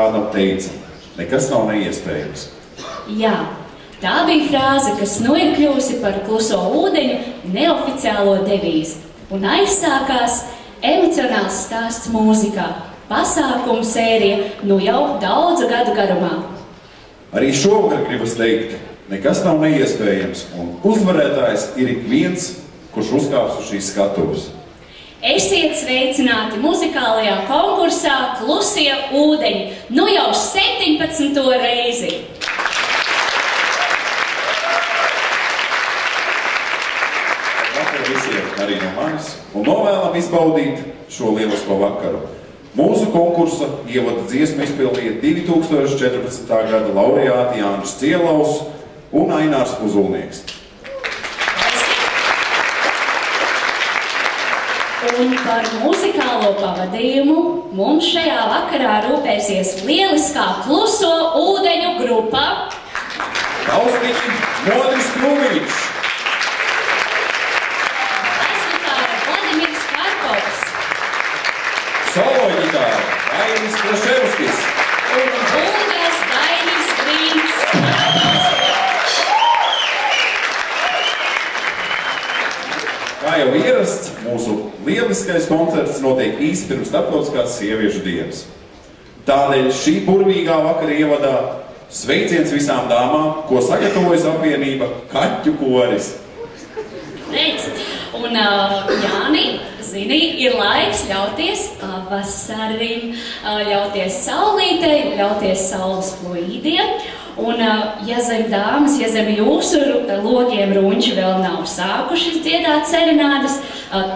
kādam teica, nekas nav neiespējams. Jā, tā bija frāze, kas nu ir kļūsi par Kluso ūdeņu neoficiālo devīzi. Un aizsākās emocionāls stāsts mūzikā, pasākumu sērija nu jau daudzu gadu garumā. Arī šovakar gribas teikt, nekas nav neiespējams, un uzvarētājs ir ik viens, kurš uzkāps uz šīs skatuves. Esiet sveicināti muzikālajā konkursā Klusie ūdeņi, nu jau 17. reizi. Vakar visiem arī no manis, un novēlam izbaudīt šo lielisko vakaru. Mūsu konkursa ievada dziesmu izpildīja 2014. gada laureāti Jānis Cielaus un Ainārs Uzulnieks. Un par muzikālo pavadījumu mums šajā vakarā rūpēsies lieliskā Kluso ūdeņu grupa Tausniņi Modris Krūmiņš, basgitāra Vladimirs Karpovs, solo ģitāra Dainis Kraševskis un bungas Dainis Grīns. Kā jau ierasts, mūsu lieliskais koncerts notiek īsi pirms starptautiskās sieviešu dienas. Tādēļ šī burvīgā vakara ievadā sveiciens visām dāmām, ko sagatavojas apvienība Kaķu koris. Reiz. Un Jāni, zini, ir laiks ļauties vasarim, ļauties saulītei, ļauties saules fluīdiem. Un, ja zem dāmas, ja zem jūsu logiem runči vēl nav sākuši dziedāt serenādes,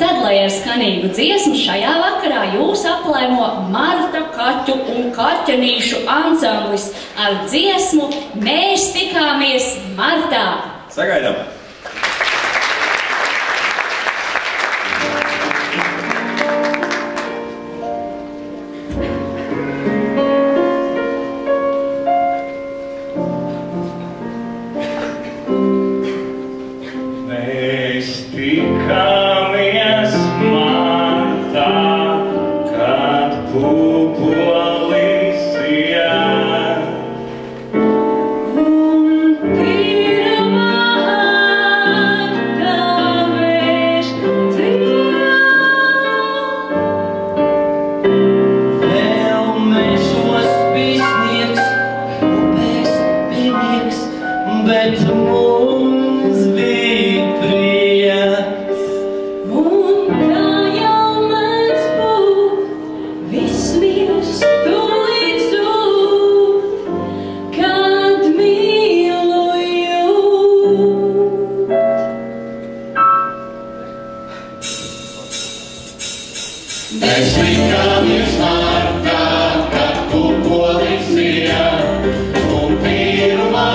tad, lai ar skanīgu dziesmu šajā vakarā jūs aplēmo Marta Kaķu un Kaķenīšu ansamblis ar dziesmu Mēs tikāmies martā. Sagaidām! Un pirmā Mēs likāmies vārdā, kad kupolis iet, un pirmā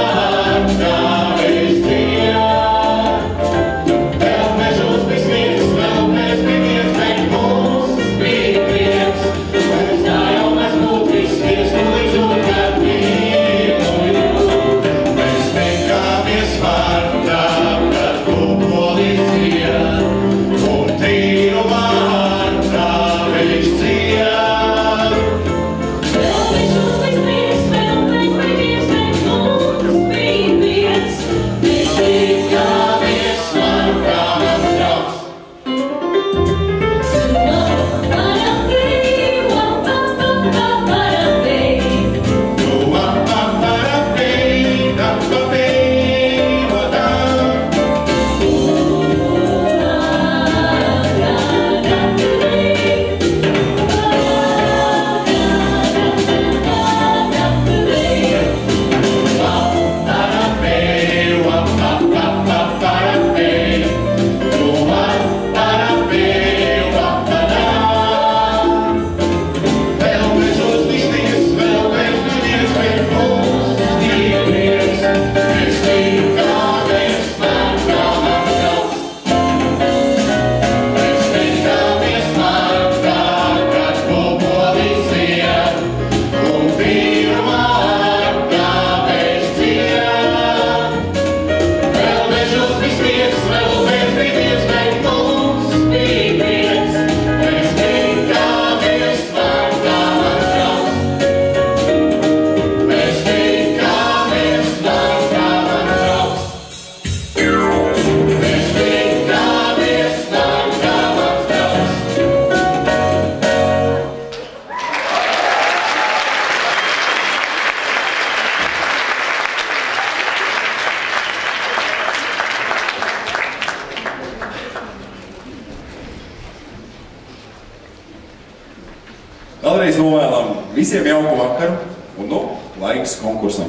atgāvēs dzied. Vēl mežos bija sniegs, vēl mēs bijām, bet mums bija prieks. Mums jau mēs būtisties, un līdz kad mīloju. Mēs likāmies vārdā, kad kupolis iet, un pirmā atgāvēs dzied. Vēlreiz novēlam visiem jauku vakaru un laiks konkursam.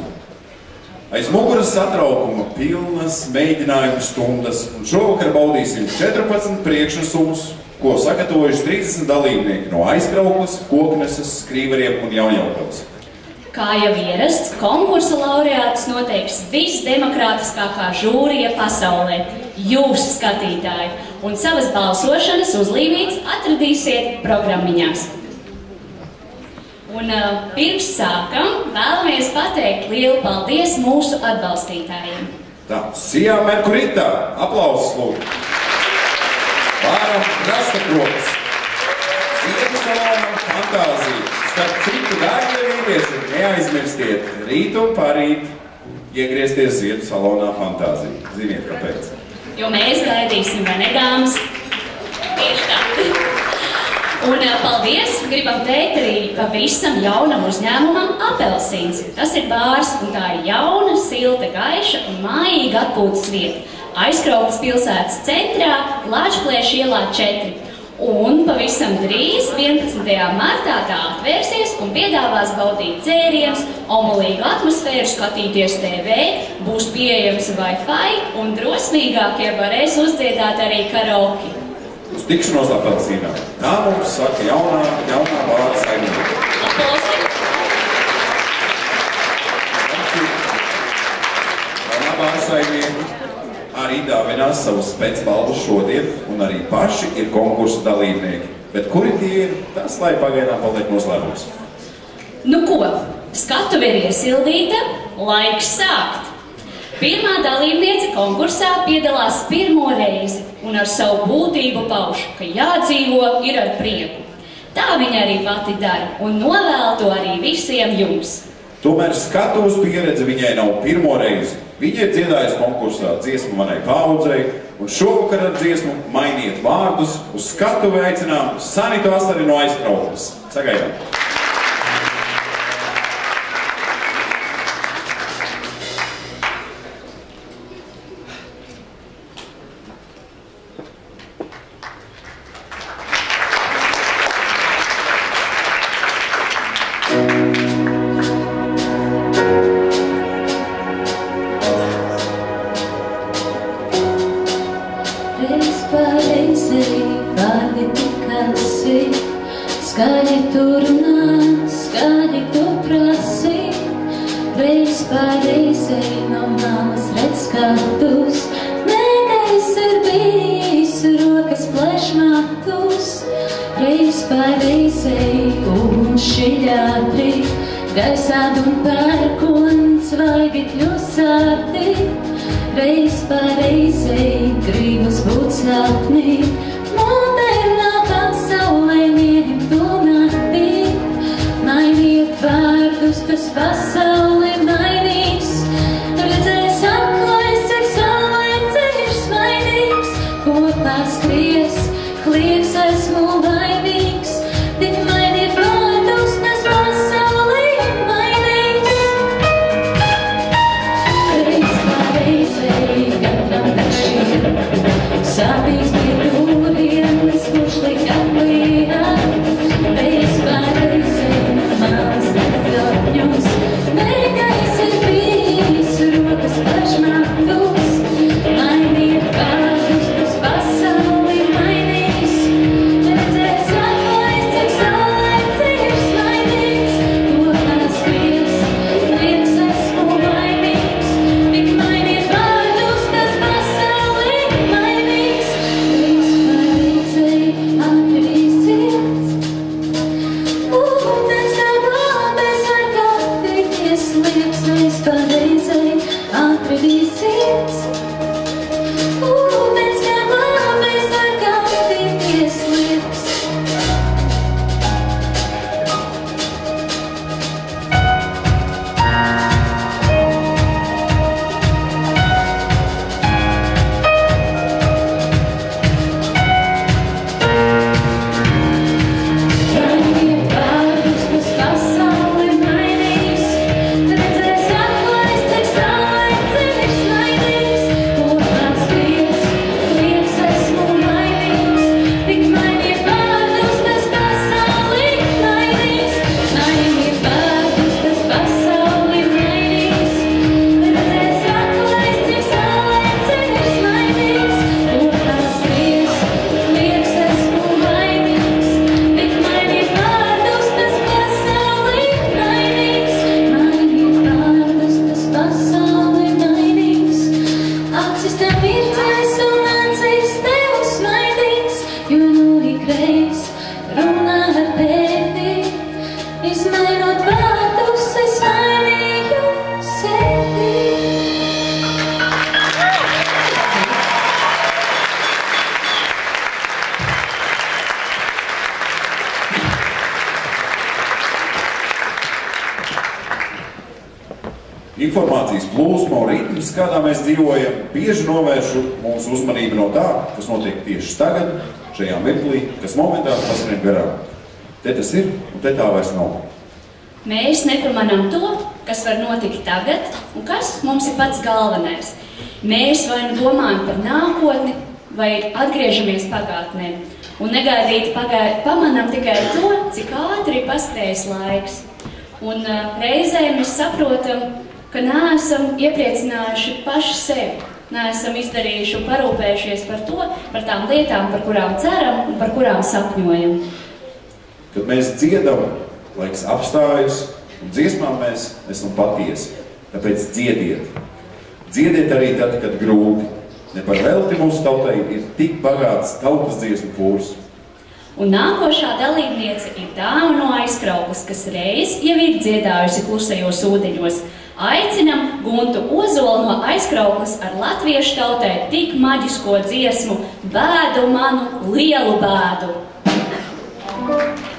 Aiz muguras satraukuma pilnas mēģinājumu stundas un šovakar baudīsim 14 priekšnesumus, ko sagatavojuši 30 dalībnieki no Aizkraukles, Kokneses, Skrīveriem un Jaunjaukavas. Kā jau ierasts, konkursa laureātus noteiks visdemokrātiskākā žūrija pasaulē – jūs, skatītāji, un savas balsošanas uzlīmītas atradīsiet programmiņās. Un pirms sākam, vēlamies pateikt lielu paldies mūsu atbalstītājiem. Tā, Sijā Merkurita, aplausus lūdzu. Vāram Krastakroks, Ziedu salonam Fantāzija. Starp citu, dārgie vīrieši, neaizmirstiet rīt un parīt iegriezties Ziedu salonā Fantāzija. Ziniet, kāpēc? Jo mēs gaidīsim, vai ne, dāmas? Tieši tā. Un paldies, gribam teikt arī pavisam jaunam uzņēmumam Apelsīns. Tas ir bārs, un tā ir jauna, silta, gaiša un mājīga atpūtas vieta. Aizkraukles pilsētas centrā, Lāčplieša ielā 4. Un pavisam drīz, 11. martā tā atvērsies un piedāvās baudīt dzērienus, omulīgu atmosfēru, skatīties TV, būs pieejams Wi-Fi un drosmīgākie varēs uzdziedāt arī karaoke. Uz tikšanos Apelsīnā. Tā mums saka jaunā bāra saimnieka. Aplausi! Jaunā bāra saimnieka arī dāvinās savus specbalvu šodien, un arī paši ir konkursa dalībnieki. Bet kuri tie ir, tas lai pagaidām paliek noslēpums. Nu ko, skatuve ir iesildīta, laiks sākt! Pirmā dalībniece konkursā piedalās pirmo reizi un ar savu būtību pauž, ka jādzīvo ir ar prieku. Tā viņa arī pati dara un novēl to arī visiem jums. Tomēr skatuves pieredze viņai nav pirmo reizi. Viņa ir dziedājusi konkursā dziesmu manai paudzei, un šovakar ar dziesmu Mainiet vārdus uz skatuvi aicinām Sanitu Astari no Aizkraukles. Sagaidām! Reiz vārdi tikasi, Skaļi tu runā, skaļi tu prasi, reiz pārreizei no malas redz skatus. Negais ir bijis, rokas plešmatus, reiz pārreizei uguns šiļātri, gaisād un pērkons vaigi kļusāti, reiz pārreizei gribas būt sapnī. Modernā pasaulē ņemt un attīt, mainiet vārdus, tas pasauli mainīs. Redzēs aklais, cik saulēm ceļš mainīgs, kopā skries, klieks esmu laimīgs. Tik mainiet vārdus, tas pasauli mainīs. Reiz pārreizei katram tačiem sāpīs pie durienes, kurš liek aplījā. Reiz pārreizei malas nepļautņus, negais ir bijis, rokas plešmatus. Mainiet vārdus, tas pasauli mainīs. Redzēs aklais, cik saulēm ceļš mainīgs, kopā skries, klieks esmu laimīgs. Tik mainiet vārdus, tas pasauli mainīs. Reiz pārreizei atradīsiet, ūdens kā glābes var kāpīties liekas. Reiz pārreizei atradīsiet, ūdens kā glābes var kāpīties liekas. Mainiet vārdus, tas pasauli mainīs. Redzēs aklais, cik saulēm ceļš mainīgs, kopā skries, klieks esmu laimīgs. Tik mainiet vārdus, tas pasauli mainīs. Mainiet vārdus, tas pasauli mainīs. Redzēs aklais, cik saulēm ceļš mainīgs, kopā skries, klieks esmu laimīgs. Tik mainiet vārdus, tas pasauli mainīs. Mainiet vārdus, tas pasauli mainīs. Acis tev mirdzēs un acis tev smaidīs, jo nu ikreiz runā ar tevi. Izmainot vārdus, es mainīju sevi. Informācijas plūsma un ritms, kādā mēs dzīvojam, bieži novērš mūsu uzmanību no tā, kas notiek tieši tagad, šajā mirklī, kas momentāli paskrien garām. Te tas ir, un te tā vairs nav. Mēs nepamanām to, kas var notikt tagad un kas mums ir pats galvenais. Mēs vai nu domājam par nākotni, vai atgriežamies pagātnē un negaidīti pamanām tikai to, cik ātri ir paskrējis laiks. Un reizē mēs saprotam, ka neesam iepriecinājuši paši sevi, neesam izdarījuši un parūpējušies par to, par tām lietām, par kurām ceram un par kurām sapņojam. Kad mēs dziedam, laiks apstājas, un dziesmām mēs esam patiesi. Tāpēc dziediet. Dziediet arī tad, kad grūti. Ne par velti mūsu tautai ir tik bagāts tautas dziesmu kurs. Un nākošā dalībniece ir Dāma no Aizkraukles, kas reiz jau ir dziedājusi Klusajos ūdeņos. Aicinam Guntu Ozolu no Aizkraukles ar latviešu tautai tik maģisko dziesmu Bēdu manu lielu bēdu. Oh,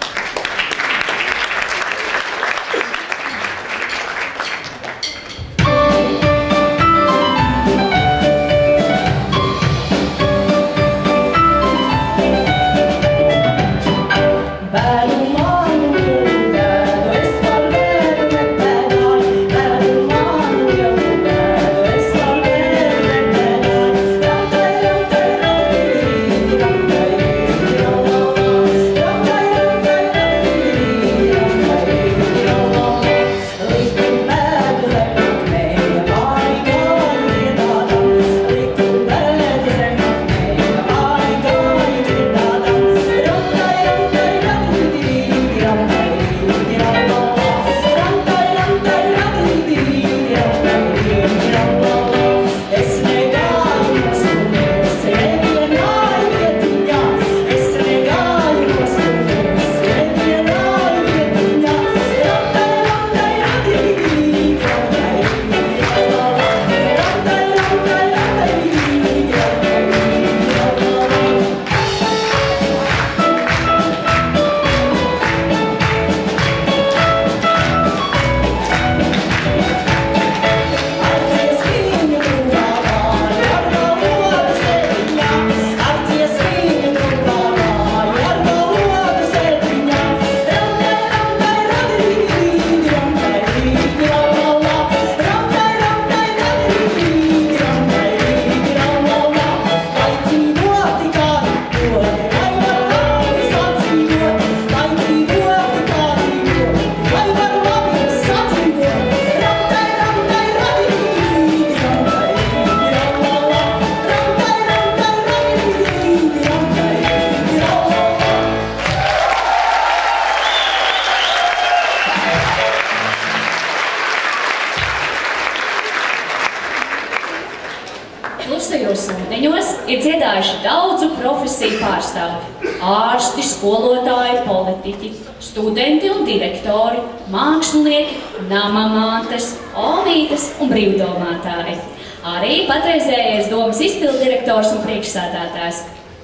profesiju pārstāvji – ārsti, skolotāji, politiķi, studenti un direktori, mākslinieki, namamātes, olītes un brīvdomātāji. Arī patreizējais domas izpilddirektors un priekšsēdētājs.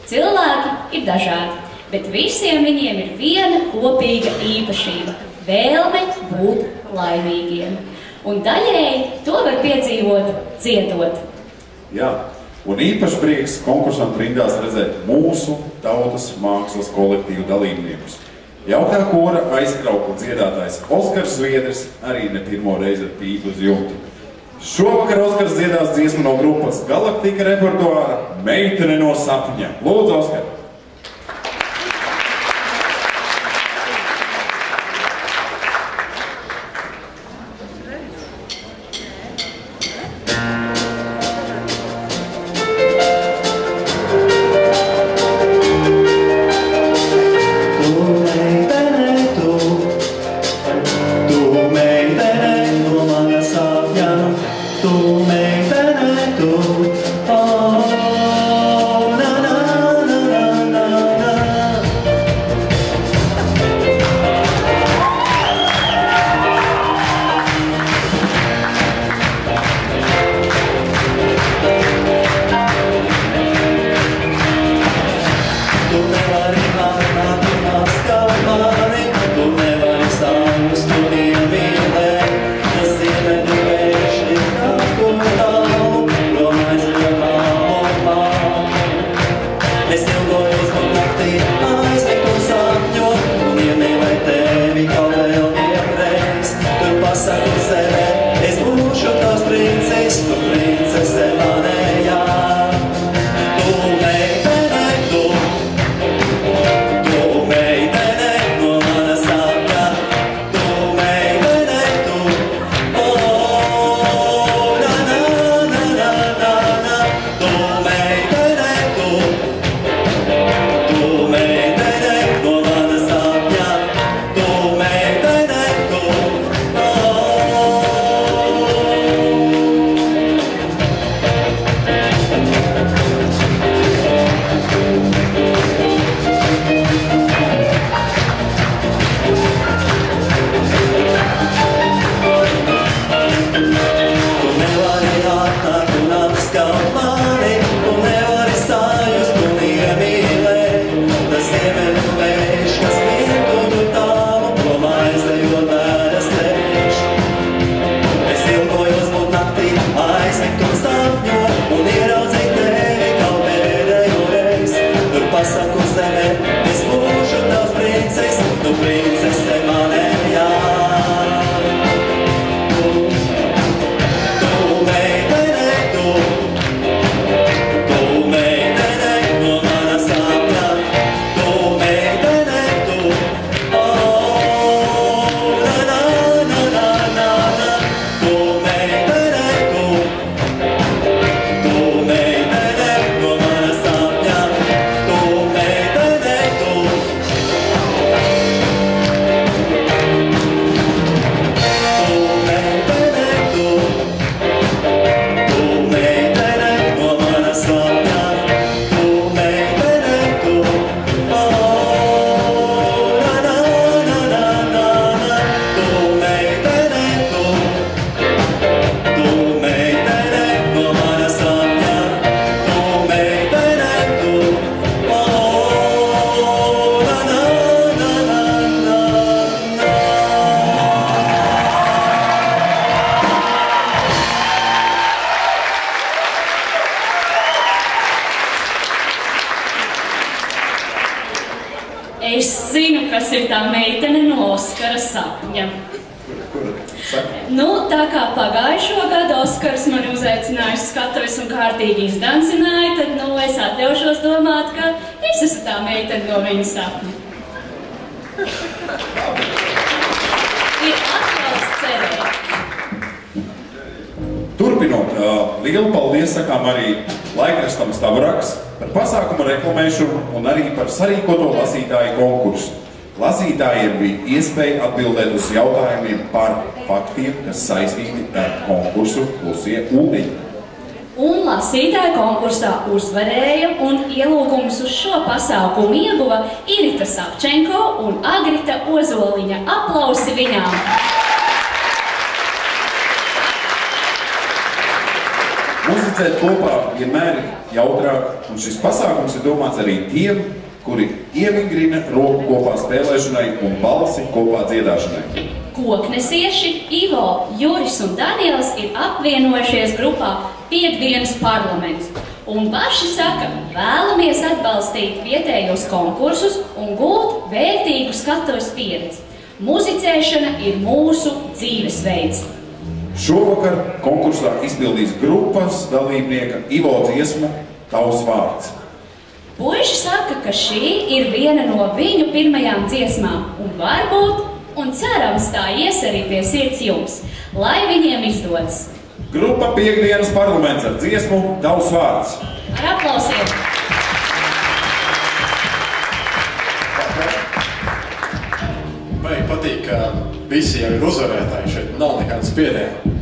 Cilvēki ir dažādi, bet visiem viņiem ir viena kopīga īpašība – vēlme būt laimīgiem. Un daļēji to var piedzīvot dziedot. Jā, un īpaši prieks konkursam trindās redzēt mūsu tautas mākslas kolektīvu dalībniekus. Jautā kora aizkraukla dziedātājs Oskars Zviedris arī ne pirmo reizi ar pīpu uz jumta. Šovakar Oskars dziedās dziesmu no grupas Galaktika repertuāra Meitene no sapņa. Lūdzu, Oskar! Es zinu, kas ir tā meitene no Oskara sapņa. Nu, tā kā pagājušo gadu Oskars mani uzaicināja uz skatuves un kārtīgi izdancināja, tad, nu, es atļaušos domāt, ka es esmu tā meitene no viņa sapņa. Ir atļauts cerēt. Turpinot, lielu paldies sakām arī laikrakstam Stavraks par pasākumu reklamēšanu un arī par sarīkoto lasītāju konkursu. Lasītājiem bija iespēja atbildēt uz jautājumiem par faktiem, kas saistīti ar konkursu Klusie ūdeņi. Un lasītāju konkursā uzvarēja un ielūgumus uz šo pasākumu ieguva Irita Savčenko un Agrita Ozoliņa. Aplausi viņām! Muzicēt kopā vienmēr ir jautrāk, un šis pasākums ir domāts arī tiem, kuri ievingrina roku kopā spēlēšanai un balsi kopā dziedāšanai. Koknesieši Ivo, Juris un Daniels ir apvienojušies grupā Piektdienas parlaments un paši saka, vēlamies atbalstīt vietējos konkursus un gūt vērtīgu skatuves pieredzi. Muzicēšana ir mūsu dzīvesveids. Šovakar konkursā izpildīs grupas dalībnieka Ivo dziesmu Tavs vārds. Puiši saka, ka šī ir viena no viņu pirmajām dziesmām un varbūt un cerams tā ies arī pie sirds jums, lai viņiem izdodas. Grupa Piektdienas parlaments ar dziesmu Tavs vārds. Ar aplausiem! Vai patīk, ka visi jau ir uzvarētāji, šeit nav nekāds spiediens.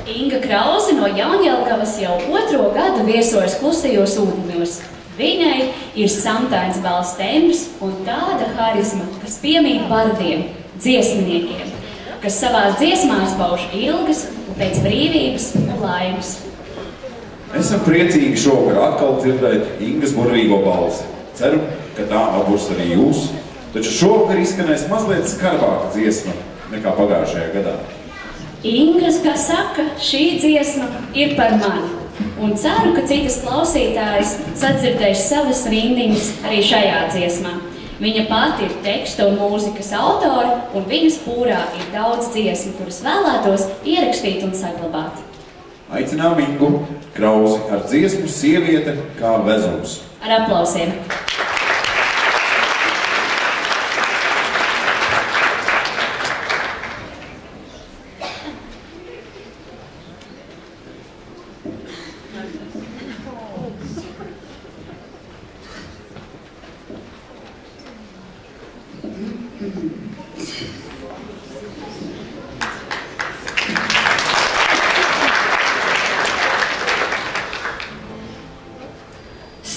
Inga Krause no Jaunjelgavas jau 2. gadu viesojas Klusajos ūdeņos. Viņai ir samtains balss tembrs un tāda harizma, kas piemīt bardiem, dziesminiekiem, kas savās dziesmās pauž ilgas, pēc brīvības un laimes. Esam priecīgi šovakar atkal dzirdēt Ingas burvīgo balsi. Ceru, ka tā apburs arī jūs, taču šovakar izskanēs mazliet skarbāka dziesma nekā pagājušajā gadā. Ingas, kā saka, šī dziesma ir par mani. Un ceru, ka citas klausītājas sadzirdēs savas rindiņas arī šajā dziesmā. Viņa pati ir teksta un mūzikas autora, un viņas pūrā ir daudz dziesmu, kuras vēlētos ierakstīt un saglabāt. Aicinām Ingu Krausi ar dziesmu Sieviete kā vezums. Ar aplausiem!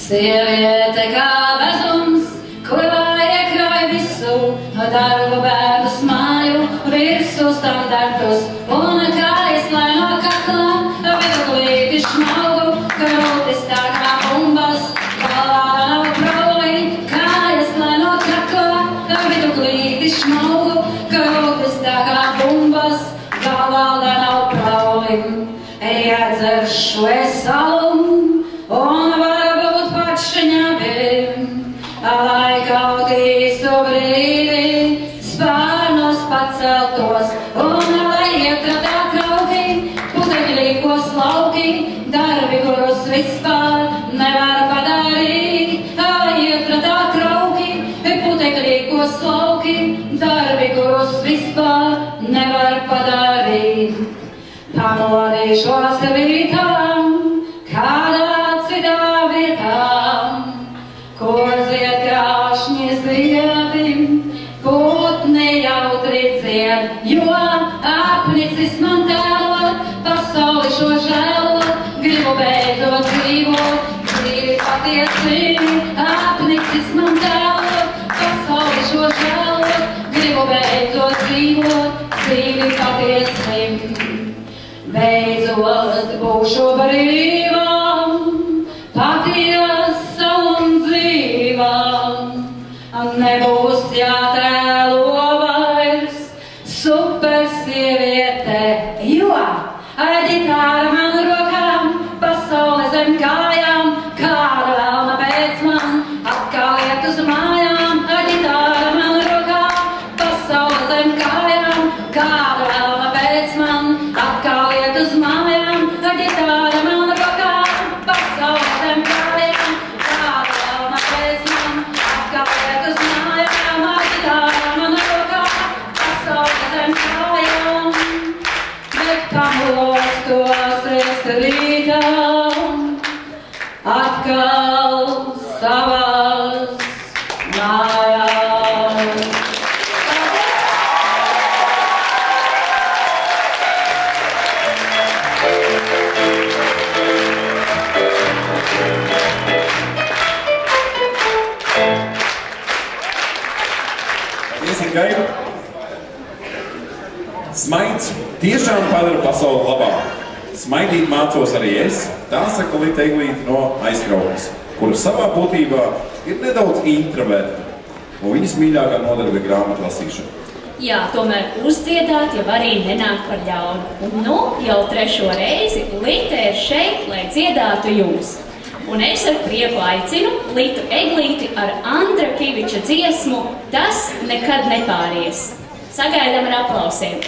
Sieviete kā vezums, kurā iekrāj visu, darbu, bērnus, māju, virsū standartus, un kājas lai no kakla, viduklīti šmaugu, krūtis tā kā bumbas, galvā nav prauli, kājas lai no kakla, viduklīti šmaugu, krūtis tā kā bumbas, galvā nav prauli. Iedzeršu es salu, un varbūt pat šņabim, lai kaut īsu brīdi spārnos paceltos, un lai ietradā krauki, putekļīkos lauki, darbi, kurus vispār nevar padarīt, lai ietradā krauki, putekļīkos lauki, darbi, kurus vispār nevar padarīt. Pamodīšos rītām, kādā citā vietā, kur zied krāšņi ziedi, putni jautri dzied, jo apnicis man tēlot, pasauli šo žēlot, gribu beidzot dzīvot, dzīvi patiesi, apnicis man tēlot, pasauli šo žēlot, gribu beidzot dzīvot, dzīvi patiesi. Beidzot būšu brīvā, patiesa un dzīvā, nebūs jātēlo vairs supersieviete, jo ģitāra man rokām, pasaule zem kājām, kāda vēlna pēc man, atkal iet uz mājām, ģitāra man rokām, pasaule zem kājām, kāda vēlna pēc man, atkal iet uz mājām, ģitāra man rokām, pasaule zem kājām, kāda vēlna pēc man, atkal iet uz mājām, ģitāra man rokām, pasaule zem kājām, bet pamostos es rītā, atkal savās mājās. Smaids tiešām padara pasauli labāk. Smaidīt mācos arī es, tā saka Lita Eglīte no Aizkraukles, kura savā būtībā ir nedaudz introverta, un viņas mīļākā nodarbe ir grāmatu lasīšana. Jā, tomēr uzdziedāt jau arī nenāk par ļaunu. Un nu, jau 3. reizi Lita ir šeit, lai dziedātu jums. Un es ar prieku aicinu Litu Eglīti ar Andra Kiviča dziesmu Tas nekad nepāries. Sagaidām ar aplausiem.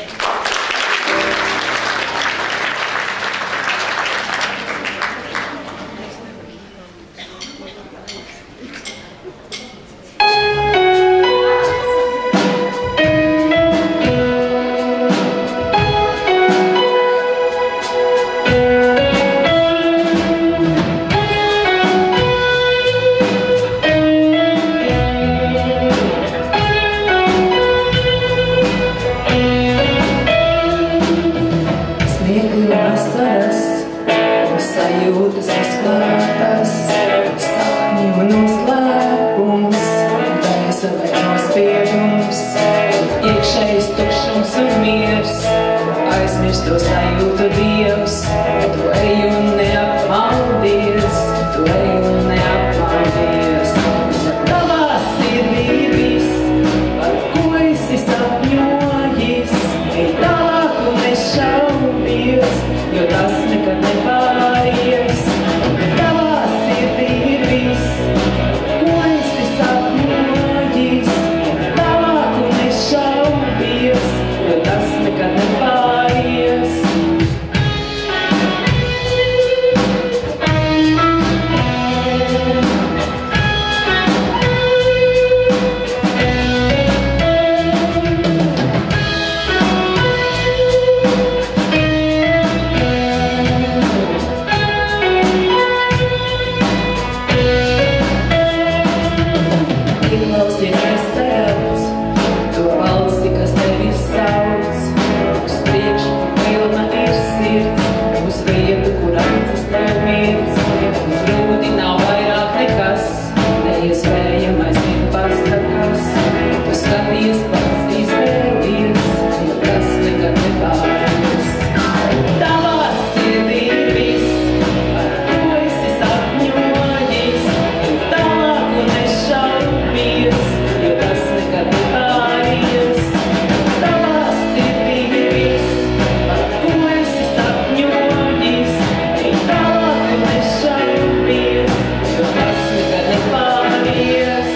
to sajūtu Dievs, tu ej un neapmaldies, tu ej un neapmaldies. Tavā sirdī ir viss, par ko esi sapņojis, ej tālāk un nešaubies, jo tas nekad nepāries. Tavā sirdī ir viss, ko esi sapņojis, ej tālāk un nešaubies, jo tas nekad nepāries. Ieklausies, kas sagauts, to balsi, kas tevi sauc. Uz priekšu pilna ir sirds, uz vietu, kur acis tev mirds. Un grūti nav vairāk nekas, neiespējamais ir pasakas. Tu skaties pats izvēlies, jo tas nekad nepāries. Tavā sirdī ir viss, par ko esi sapņojis, ej tālāk un nešaubies, jo tas nekad nepāries. Tavā sirdī ir viss, par ko esi sapņojis, ej tālāk un nešaubies, jo tas nekad nepāries.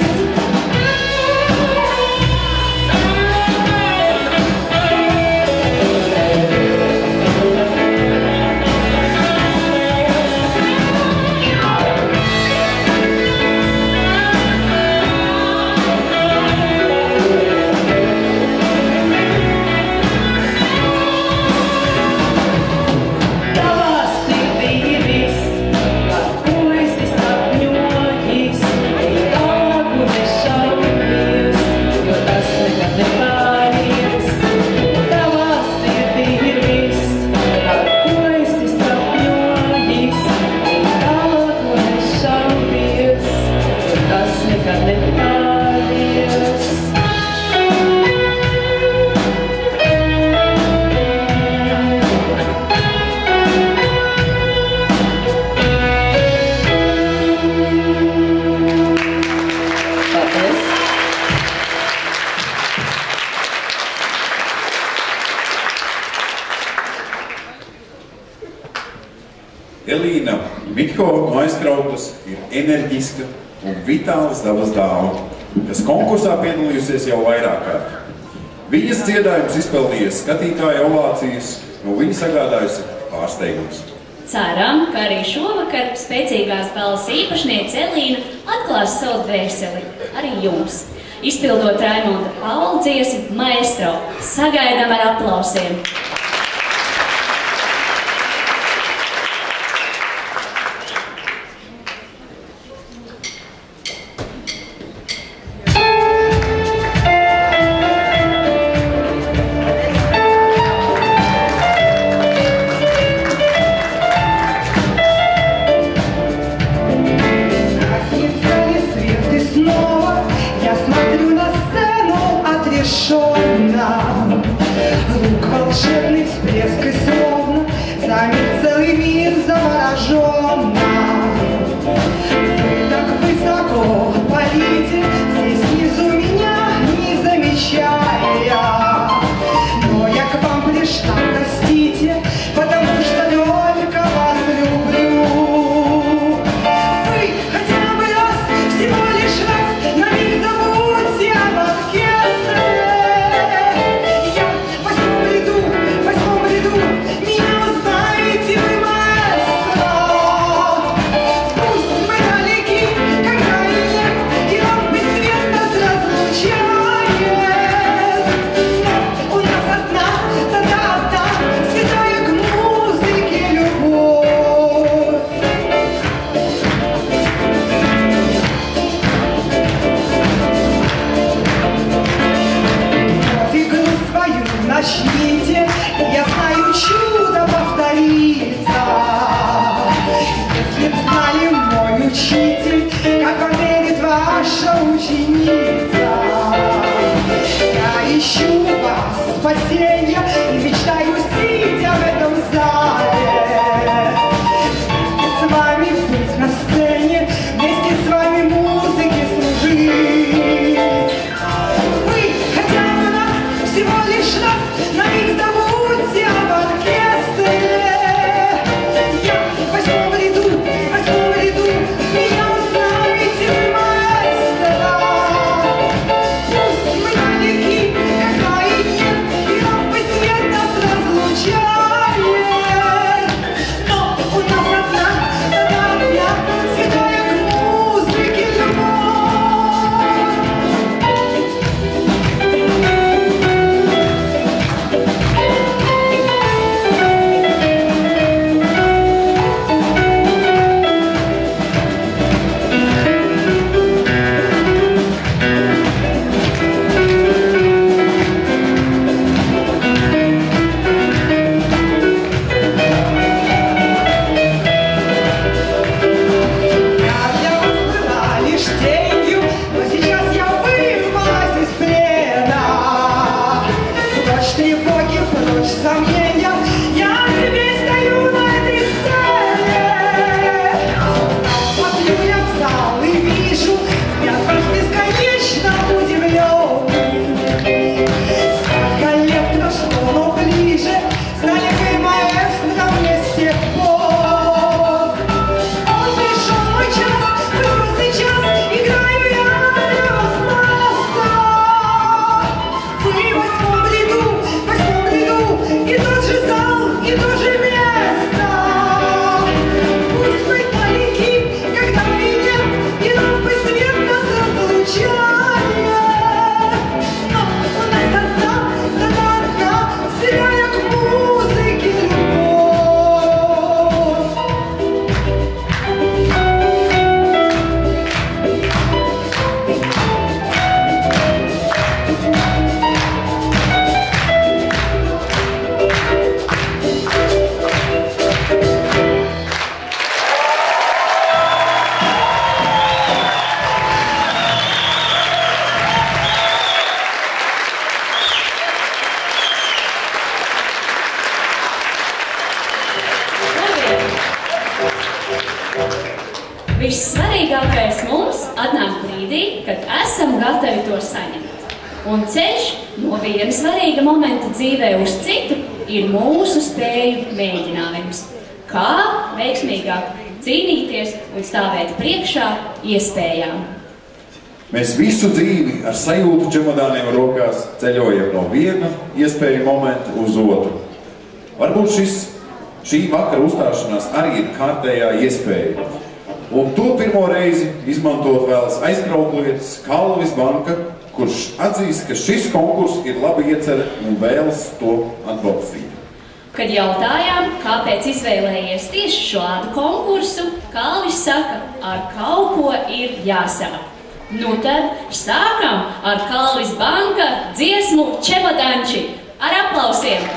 Tavā sirdī ir viss, par ko esi sapņojis, ej tālāk un nešaubies, jo tas nekad nepāries. Tavā sirdī ir viss, par ko esi sapņojis, ej tālāk un nešaubies, jo tas nekad nepāries. Paldies! Elīna Mitko no Aizkrautas ir enerģiska un vitālas dabas dāma, kas konkursā piedalījusies jau vairāk kārt. Viņas dziedājums izpelnījies skatītāju ovācijas, no viņa sagādājusi pārsteigums. Ceram, ka arī šovakar spēcīgās balss īpašniece Elīna atklās savu dvēseli arī jums. Izpildot Raimonda Paula dziesmu Maestro, sagaidām ar aplausiem! Разнится ли свет и снова я смотрю на сцену отрешенно. Лук волшебный всплеск и словно замер целый мир завороженно. Вы так высоко парите, здесь внизу меня не замечая. Но я к вам пришла, простите, потому что только вас люблю. Вы хотя бы раз, всего лишь раз, на миг забудьте об оркестре. Я в восьмом ряду, меня узнаете вы, маэстро. Пусть вы далеки, когда и нет, и лампы свет нас разлучает. Но у нас одна, та-та-та, святая к музыке любовь. Игру свою начните, я знаю, чудо повторится. Если б знали мой учитель, как вам верит ваша ученица. Я ищу вас спасенья и мечтаю, сидя в gatavi to saņemt. Un ceļš no viena svarīga momenta dzīvē uz citu ir mūsu spēju mēģinājums. Kā veiksmīgāk cīnīties un stāvēt priekšā iespējām. Mēs visu dzīvi ar sajūtu čemodāniem rokās ceļojam no viena iespēju momenta uz otru. Varbūt šī vakara uzstāšanās arī ir kārtējā iespēja. Un to pirmo reizi izmantot vēlas aizkrauklietis Kalvis Banka, kurš atzīst, ka šis konkurss ir laba iecerē un vēlas to atbalstīt. Kad jautājām, kāpēc izvēlējies tieši šādu konkursu, Kalvis saka, ar kaut ko ir jāsāk. Nu tad sākam ar Kalvis Banka dziesmu Čemodanči. Ar aplausiem!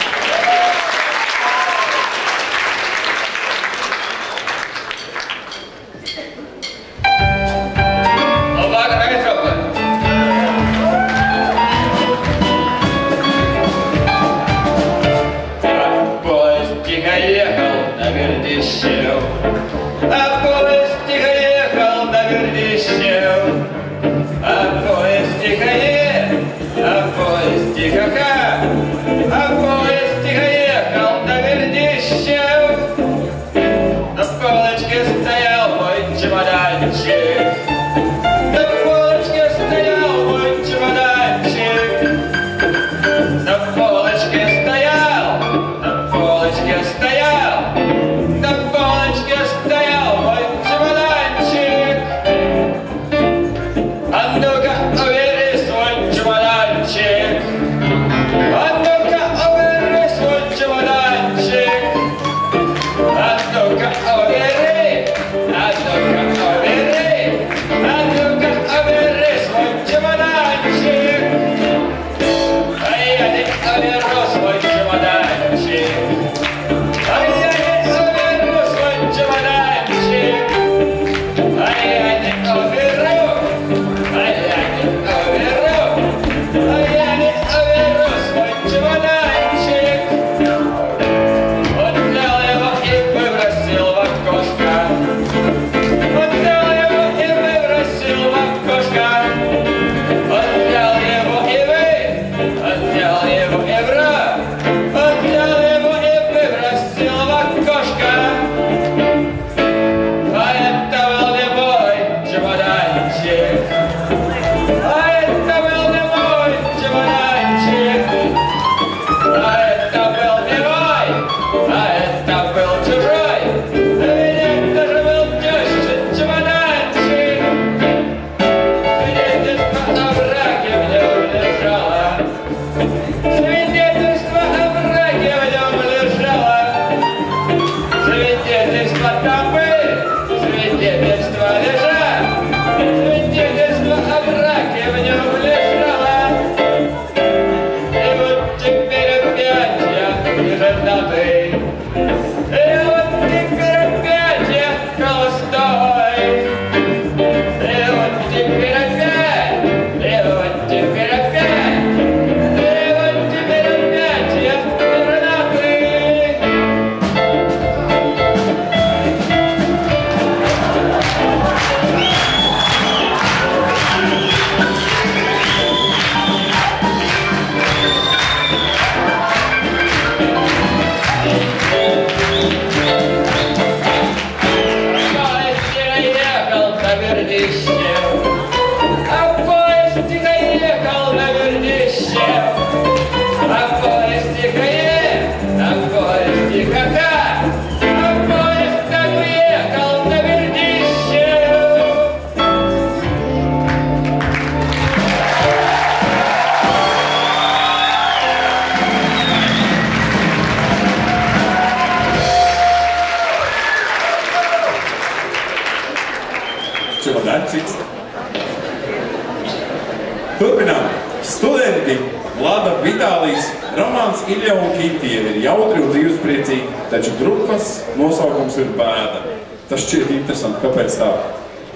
Turpinām. Studenti Lada Vitālijas, Romāns Ilja un Kitija ir jautri un dzīvespriecīgi, taču grupas nosaukums ir Bēda. Tas šķiet interesanti, kāpēc tā?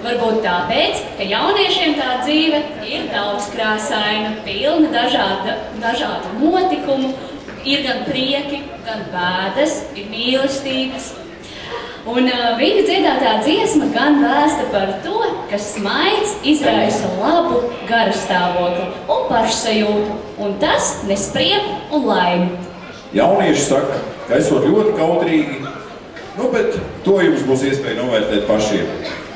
Varbūt tāpēc, ka jauniešiem tā dzīve ir daudzkrāsaina, pilna dažādu notikumu, ir gan prieki, gan bēdas, ir mīlestības. Un viņa dziedātā dziesma gan vēsta par to, ka smaids izraisa labu garastāvokli un pašsajūtu, un tas nes prieku un laimi. Jaunieši saka, ka esot ļoti kautrīgi, bet to jums būs iespēja novērtēt pašiem.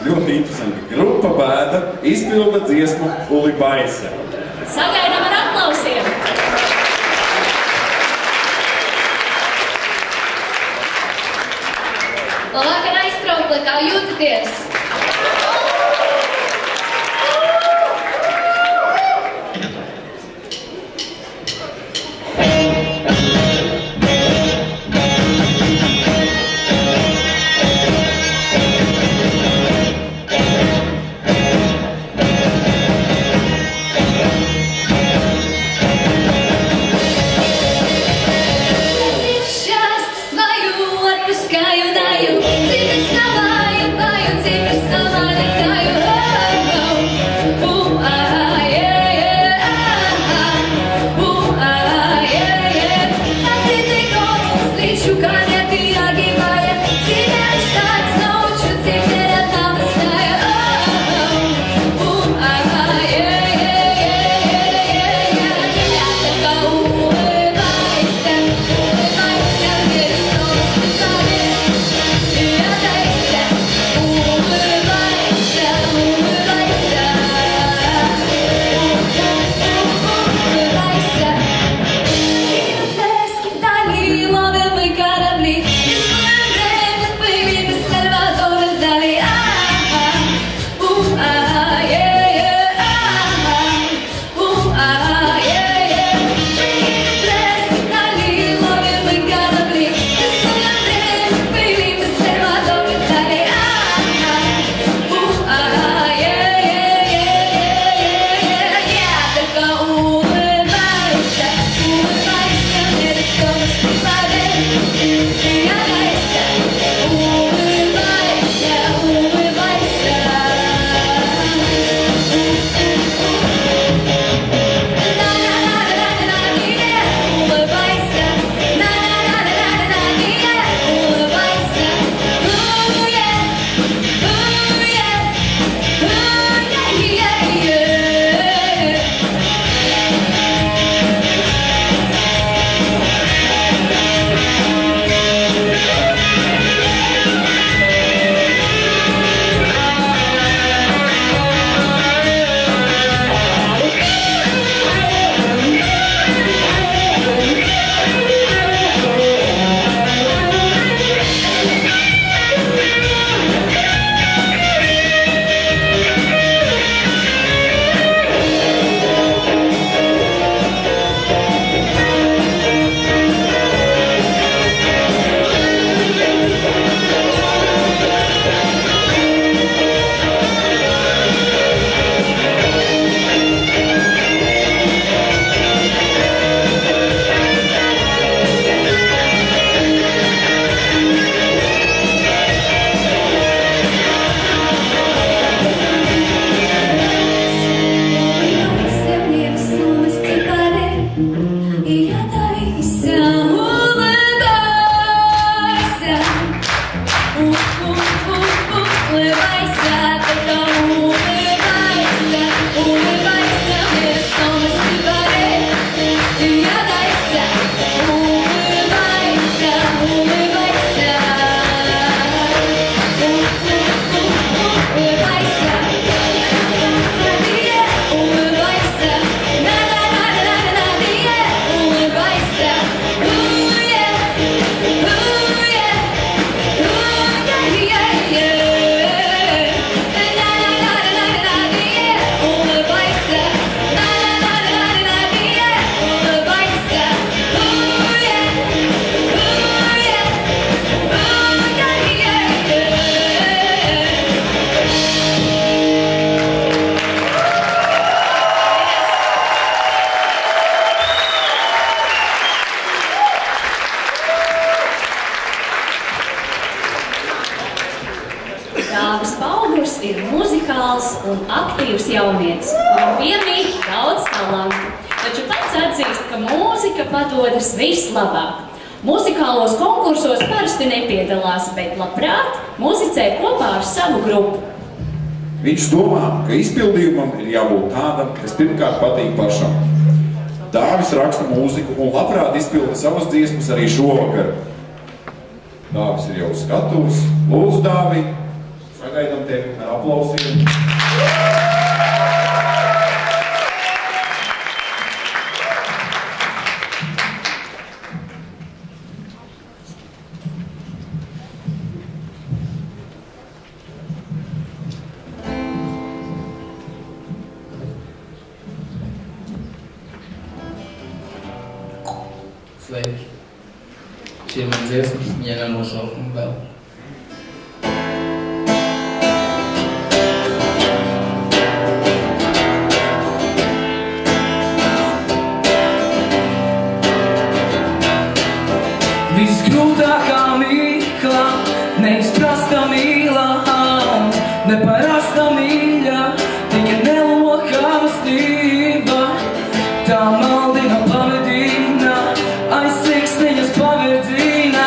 Ļoti interesanti. Grupa Bēda izpilda dziesmu Uli Baise. Sagaidām ar aplausiem! Labvakar, aiztraukli, kā jūtaties? ir muzikāls un aktīvs jaunietis, un piemīt daudz talantu, taču pats atzīst, ka mūzika padodas vislabāk. Muzikālos konkursos parasti nepiedalās, bet labprāt muzicē kopā ar savu grupu. Viņš domā, ka izpildījumam ir jābūt tādam, kas pirmkārt patīk pašam. Dāvis raksta mūziku un labprāt izpilda savas dziesmas arī šovakar. Dāvis ir jau uz skatuves. Lūdzu, Dāvi, sagaidām tevi ar aplausiem. Sveiki. Šī ir man dziesma, ja nenosaukuma vēl. Visgrūtākā mīkla, neizprasta mīla, neparasta mīļa, tikai nelokama stība, tā maldina pavadina, aiz siksniņas pavirdzīna,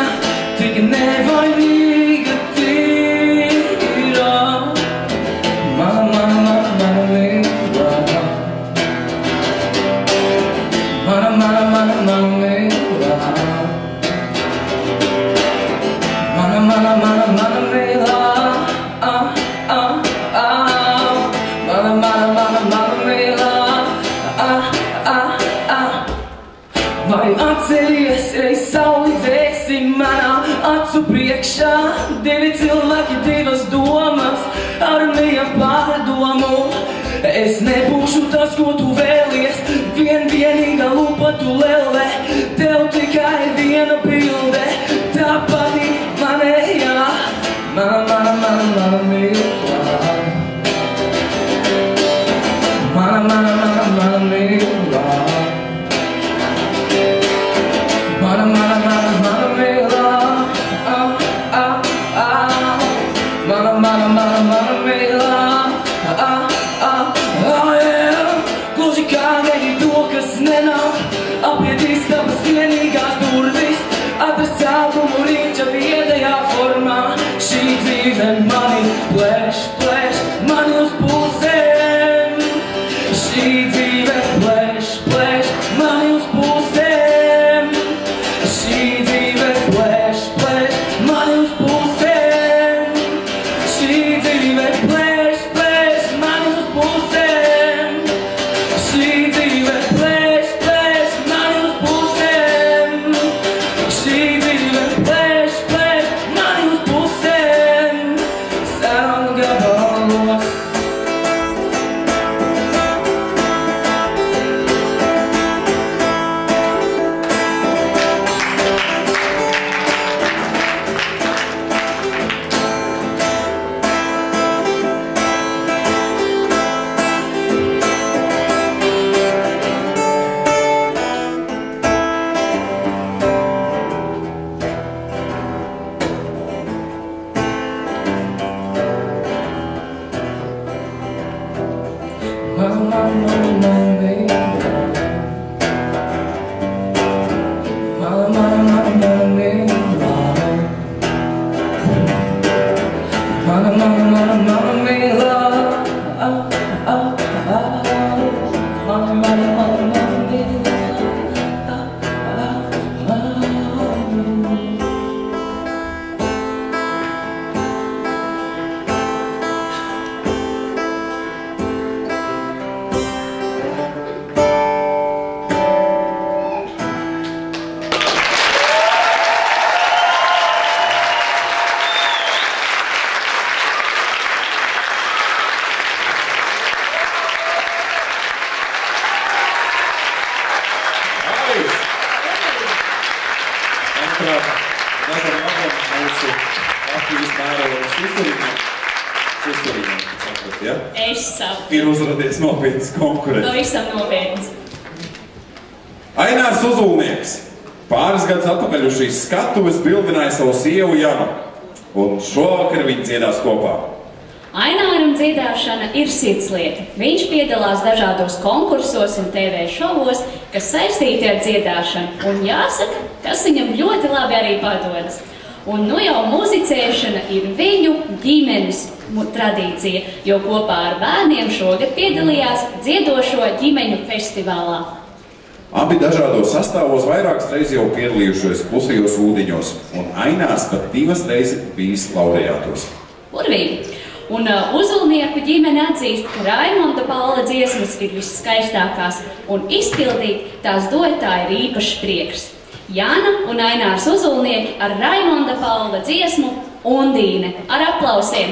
tikai nevainīga tīra. Mana mīla, mana mīla. Mana mīlā, mana mīlā, vai atceries, reiz sauli dzēsi manā acu priekšā, divi cilvēki, divas domas, armija pārdomu. Es nebūšu tas, ko tu vēlies, vienīga lupa tu lele, tev tikai viena bilde, tā pati manējā, mana mīlā. Mana mīlā. Mana mīlā. Mana mīlā. Gluži kā neļi to, kas nenāk, apiedīs tavas vienīgās durvis, atrast cēlumu rīča viedajā formā. Šī dzīve mani plēš, mani uz pusēm. Šī dzīve plēš, mani uz pusēm. Šī dzīve plēš, mani uz pusēm. Šī dzīve plēš, mani uz pusēm. Šī dzīve plēš, mani uz pusēm. Šī dzīve plēš, mani uz pusēm. Sarunu gabalos. Ir uzradies nopietnas konkurence. Pavisam nopietnas. Ainārs Uzulnieks pāris gadus atpakaļ uz šīs skatuves bildināja savu sievu Janu, un šovakar viņi dziedās kopā. Aināram dziedāšana ir sirdslieta. Viņš piedalās dažādos konkursos un TV šovos, kas saistīti ar dziedāšanu. Un jāsaka, tas viņam ļoti labi arī padodas. Un nu jau muzicēšana ir viņu ģimenes tradīcija, jo kopā ar bērniem šogad piedalījās dziedošo ģimeņu festivālā. Abi dažādos sastāvos vairākas reizes jau piedalījušies Klusajos ūdeņos, un Ainārs pat 2 reizes bijis laureātos. Burvīgi! Un Uzulnieku ģimene atzīst, ka Raimonda Paula dziesmas ir visskaistākās, un izpildīt tās dotā ir īpašs prieks. Jāna un Ainārs Uzulnieki ar Raimonda Paula dziesmu Undīne. Ar aplausiem!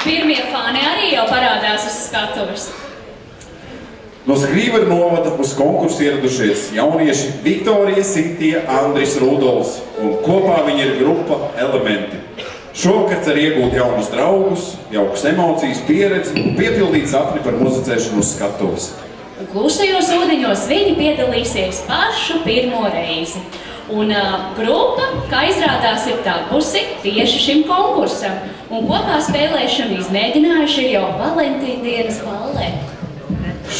Pirmie fani arī jau parādās uz skatuves. No Skrīveru novada uz konkursu ieradušies jaunieši Viktorija Sintija, Andris Rudolfs, un kopā viņi ir grupa Elementi. Šovakar cer iegūt jaunus draugus, jaukas emocijas, pieredzi un piepildīt sapni par muzicēšanu uz skatuves. Klusajos ūdeņos viņi piedalīsies pašu pirmo reizi. Un grupa, kā izrādās, ir tapusi tieši šim konkursam. Un kopā spēlēšanu izmēģinājuši ir jau Valentīna dienas ballē.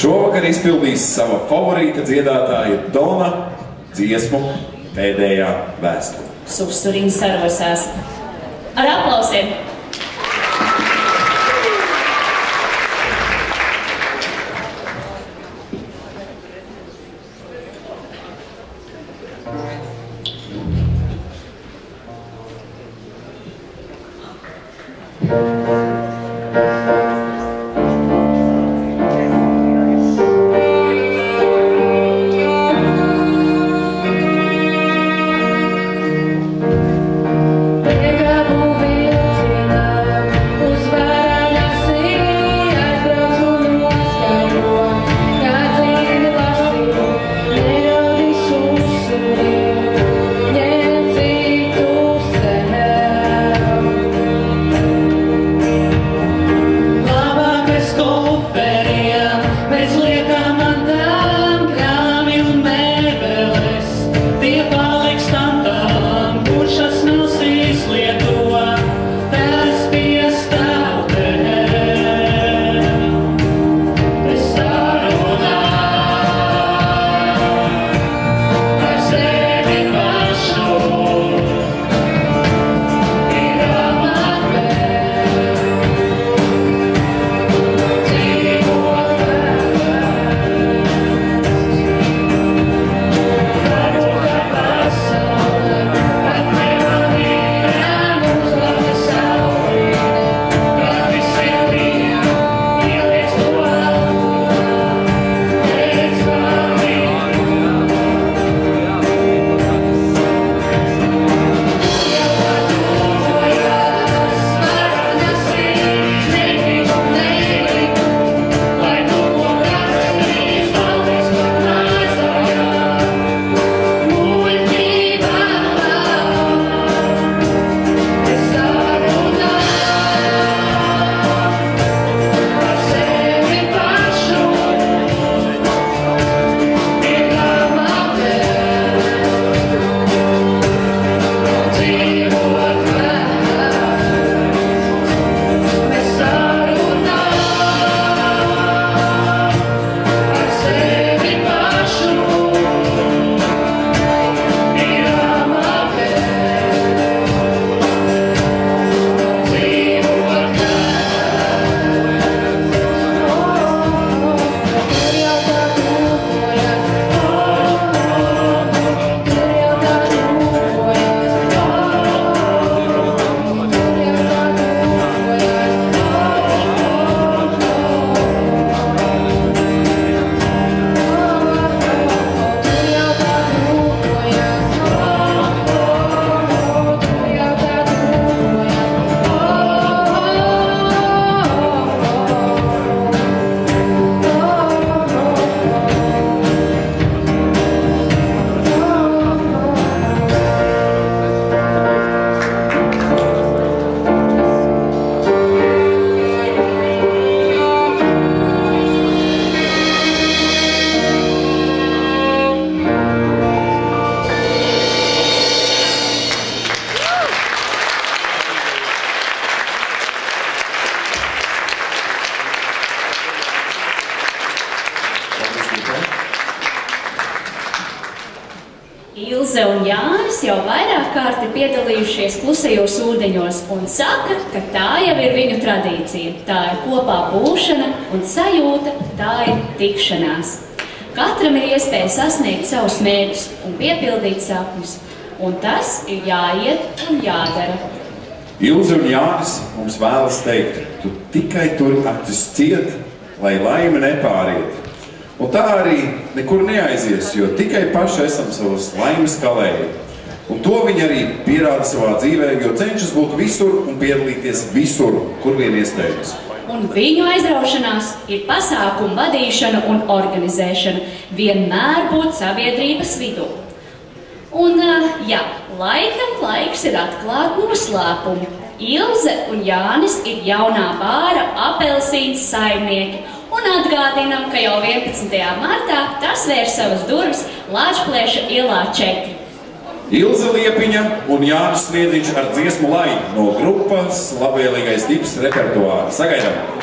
Šovakar izpildīs sava favorīta dziedātāja Dona dziesmu Pēdējā vēstule. Susuriņi sarosās. Ar aplausiem! Piegabu vilcienu Ilze un Jānis jau vairāk kārt ir piedalījušies klusajos ūdeņos un saka, ka tā jau ir viņu tradīcija. Tā ir kopā būšana un sajūta, tā ir tikšanās. Katram ir iespēja sasniegt savus mērķus un piepildīt sapņus, un tas ir jāiet un jādara. Ilze un Jānis mums vēlas teikt, tu tikai tur acis ciet, lai laime nepāriet. Un tā arī nekur neaizies, jo tikai paši esam savas laimes kalēji. Un to viņi arī pierāda savā dzīvē, jo cenšas būt visur un piedalīties visur, kur vien iespējams. Un viņu aizraušanās ir pasākumu vadīšana un organizēšana, vienmēr būt sabiedrības vidū. Un, jā, laikam laiks ir atklāt noslēpumu. Ilze un Jānis ir jaunā bāra Apelsīns saimnieki. Un atgādinam, ka jau 11. martā tas vērs savas durvis Lāčplēša ielā 4. Ilze Liepiņa un Jānis Sniedziņš ar dziesmu Lai no grupas Labvēlīgais tips repertuāra. Sagaidām!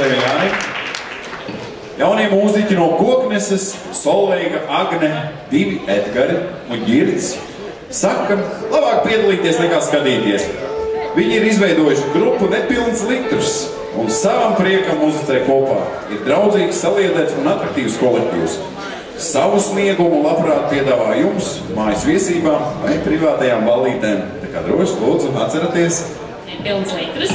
Tevi, Jāni. Jaunie mūziķi no Kokneses, Solveiga, Agne, 2 Edgari un Girds saka, labāk piedalīties nekā skatīties. Viņi ir izveidojuši grupu Nepilns litrs un savam priekam muzicē kopā. Ir draudzīgs, saliedēts un atraktīvs kolektīvs. Savu sniegumu labprāt piedāvā jums, mājas viesībām vai privātajām ballītēm. Tā kā droši, lūdzu, atceraties. Nepilns litrs.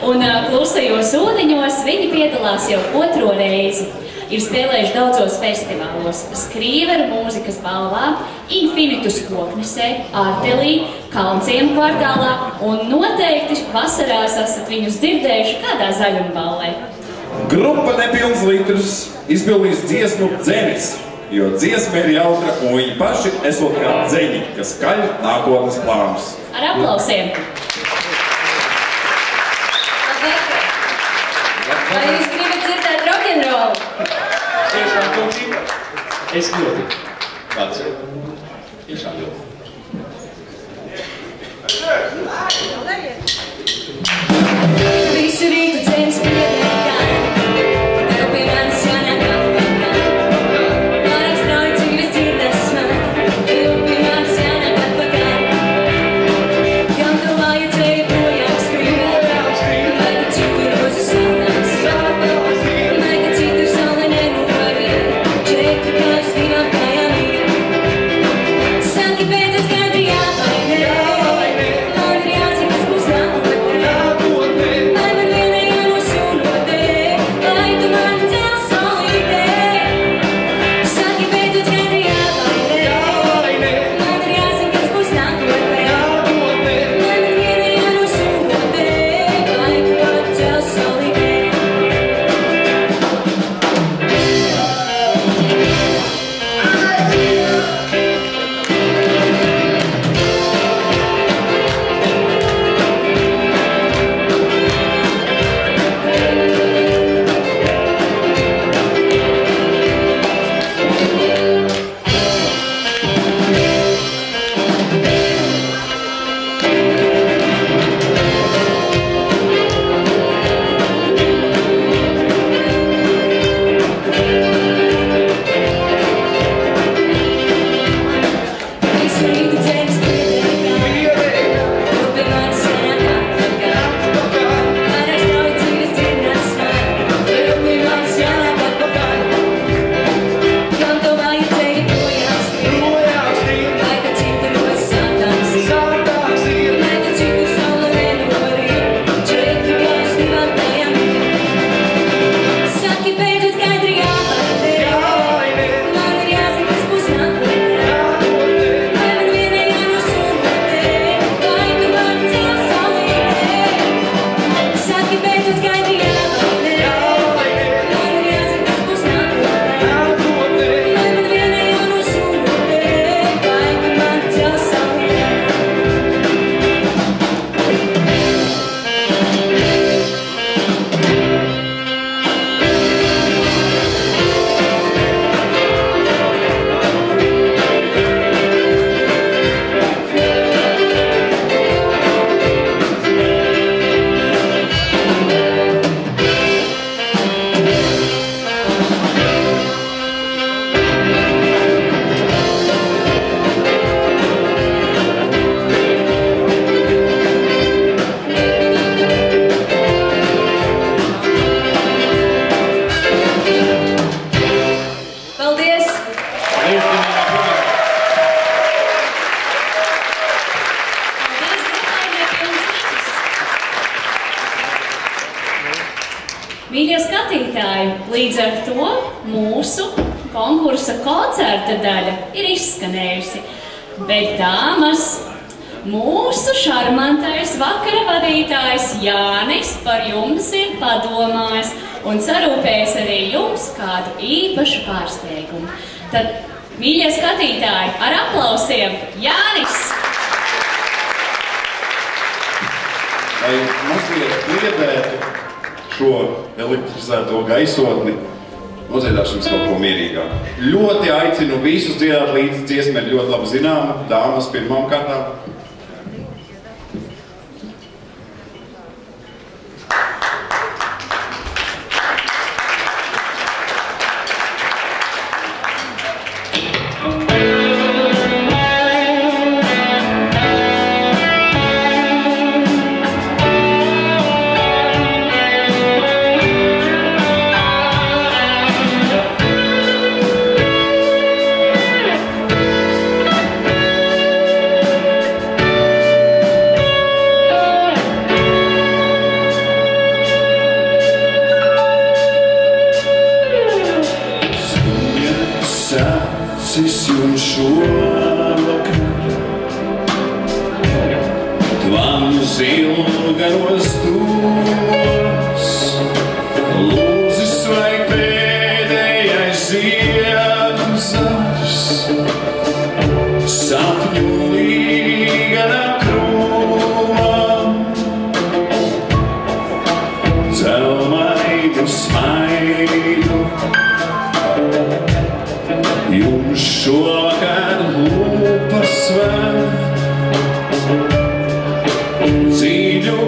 Un klusajos ūdeņos viņi piedalās jau 2. reizi. Ir spēlējuši daudzos festivālos, Skrīveru mūzikas balvā, Infinitus Koknesē, Artelī, Kalnciemu kvartālā un noteikti vasarās esat viņus dzirdējuši kādā zaļumballē. Grupa Nepilns litrs izpildīs dziesmu Dzenis, jo dziesma ir jautra un viņi paši esot kā dzeņi, kas kaļ nākotnes plānus. Ar aplausiem! Vai jūs gribat dzirdēt rock'n'rollu? Tiešām tūkība. Es ļoti. Kāds ir? Tiešām ļoti. Visu rītu Dzenis piedēkā, tev pie manis jānāk atpakaļ. Pārāk strauji dzīves dzirdes man, tev pie manis jānāk atpakaļ. Kam tu vajadzēja projām skriet, vai ka citur rozu salnās, vai ka citur saule nenoriet, 4 kājas 2 kājām ir. Saki, beidzot skaidri jāvainē, man ir jāzina, kas būs nākotnē. Vai man vienai jānosūnotē, vai tu mani cel saulītē. Saki, beidzot skaidri jāvainē, man ir jāzina, kas būs nākotnē. Vai man vienai jānosūnotē, vai tu mani cel saulītē. Visu rītu Dzenis piedēkā, tev pie manis jānāk atpakaļ. Pārāk strauji dzīves dzirdes man, tev pie manis jānāk atpakaļ. Kam tev vajadzēja projām skriet, vai ka citur rozu salnās, vai ka citur saule nenoriet, 4 kājas 2 kājām ir. Saki, beidzot skaidri jāvainē, man ir jāzina, kas būs nākotnē. Vai man vienai jānosūnotē, vai tu mani cel saulītē. Saki, beidzot skaidri jāvainē, man ir jāzina, kas būs nākotnē. Vai man vienai jānosūnotē, vai tu mani cel saulītē. Paldies! Paldies grupai Nepilns litrs! Mīļie skatītāji, līdz ar to mūsu konkursa koncerta daļa ir izskanējusi. Bet, dāmas, mūsu šarmantais vakara vadītājs Jānis par jums ir padomājis un sarūpējis arī jums kādu īpašu pārsteigumu. Tad, mīļie skatītāji, ar aplausiem Jānis! Lai mazliet kliedētu šo elektrizēto gaisotni, nodziedāšu jums kaut ko mierīgāk. Ļoti aicinu visus dziedāt līdz dziesmē ļoti labi zinām, dāmas pirmām kārtām. šovakar tvanu zilgaros dūmos, lūzis vai pēdējais ziedusars, sapņu līgana krūmam, dzelmaigu smaidu. Jums šovakar lūpas vēl dziļu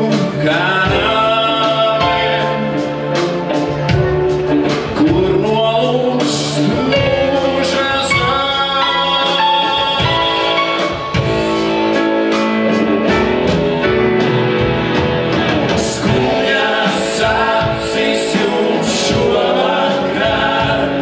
kanāliem, kur nolūks tūžas skumjas acis jums šovakar.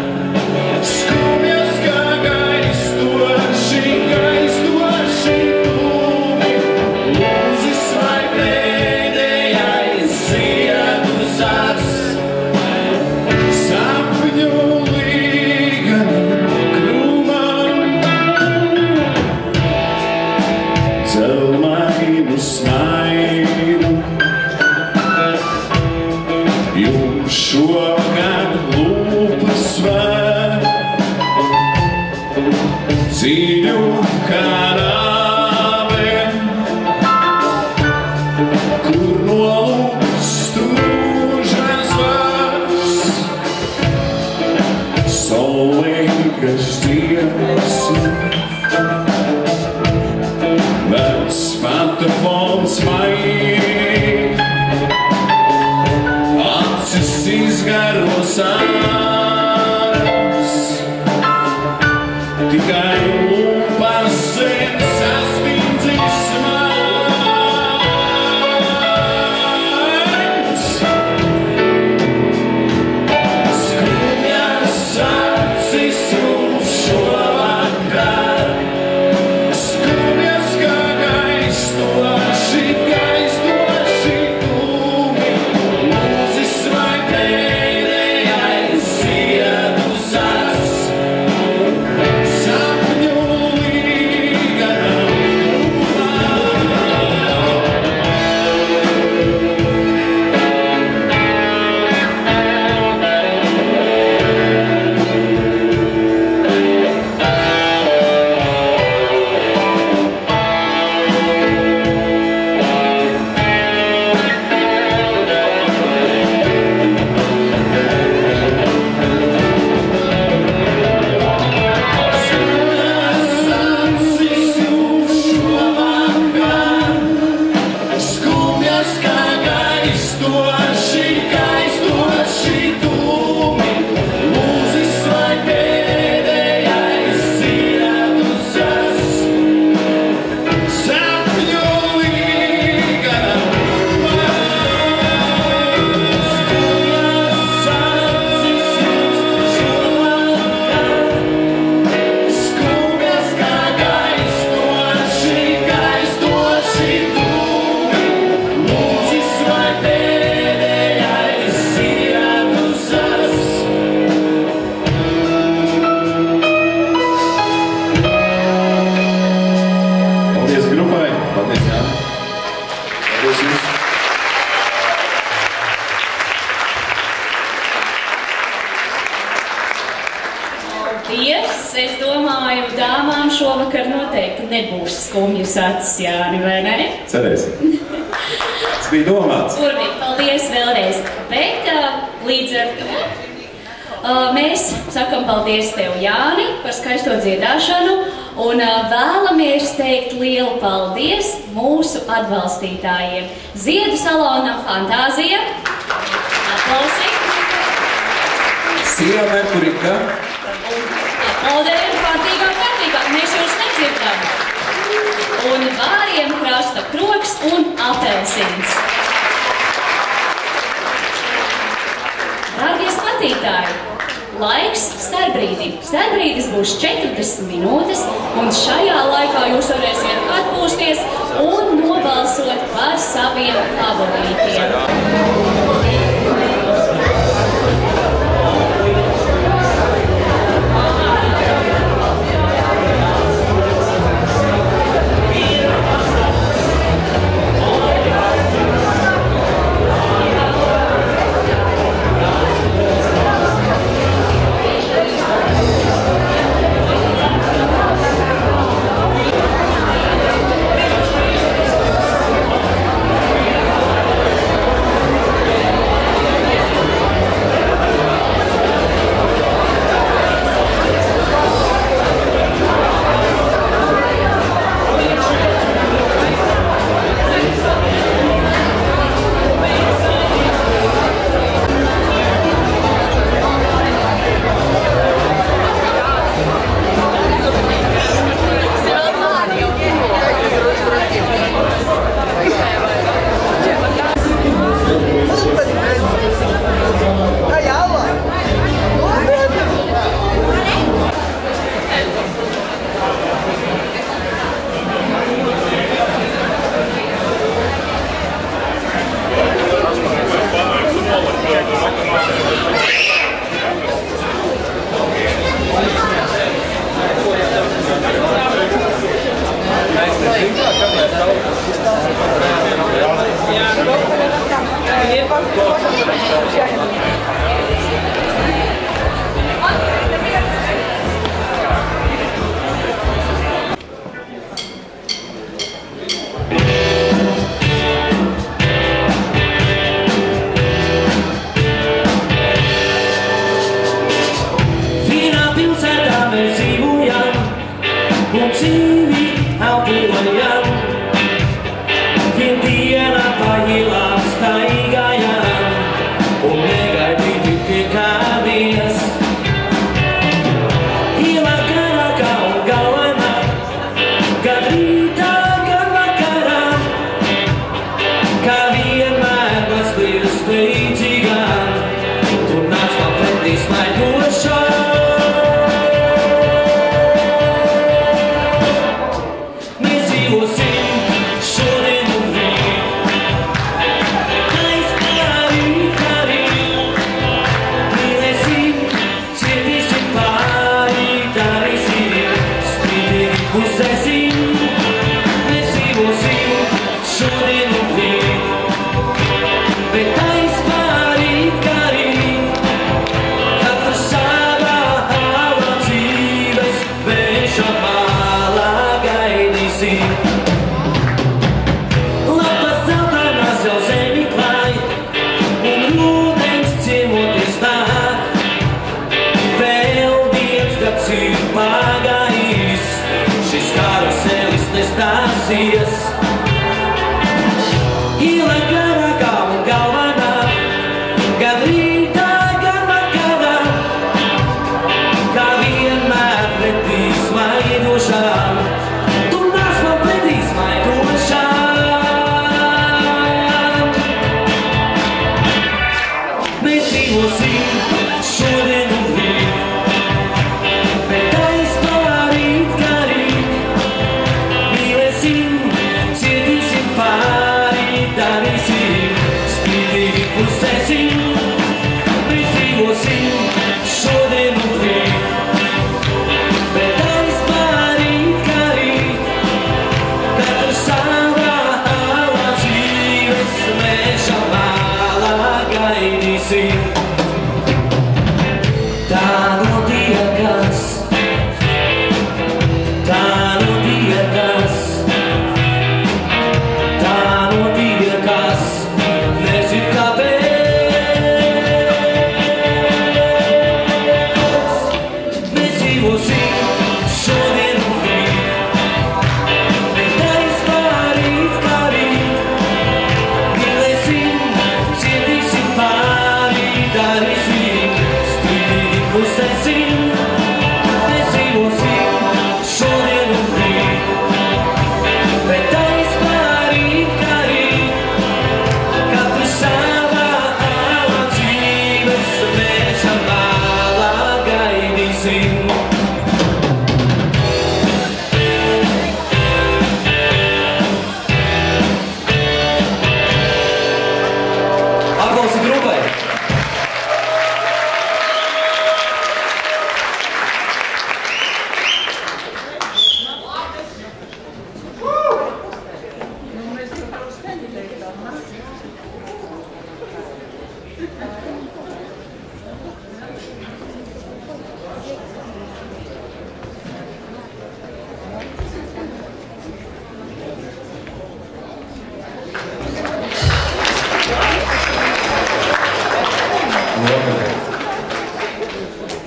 Šovakar lūpas vēl dziļu kanāliem, kur nolūks tūžas vairs, saulīgas dienas, vecs patefons maigi, acis izgaros ārās, tikai lūpas zem saspīdzis maigs. Skumjas acis jums šovakar, skumjas kā gaistoši dūmi, lūzis vai pēdējais ziedusars, sapņu līgana Paldies! Es domāju, dāmām šovakar noteikti nebūs skumjas acis, Jāni, vai ne? Cerēsim. Tas bija domāts. Burvīgi, paldies vēlreiz. Bet līdz ar to mēs sakam paldies tev, Jāni, par skaisto dziedāšanu un vēlamies teikt lielu paldies mūsu atbalstītājiem. Ziedu salonam Fantāzija. Aplausi. Sīra Merkurika. Aplaudējam kārtīgāk, mēs jūs nedzirdam. Un vāriem krasta kroks un apelsins. Dārgie skatītāji, laiks starpbrīdim. Starpbrīdis būs 40 minūtes, un šajā laikā jūs varēsiet atpūsties un nobalsot par saviem favorītiem.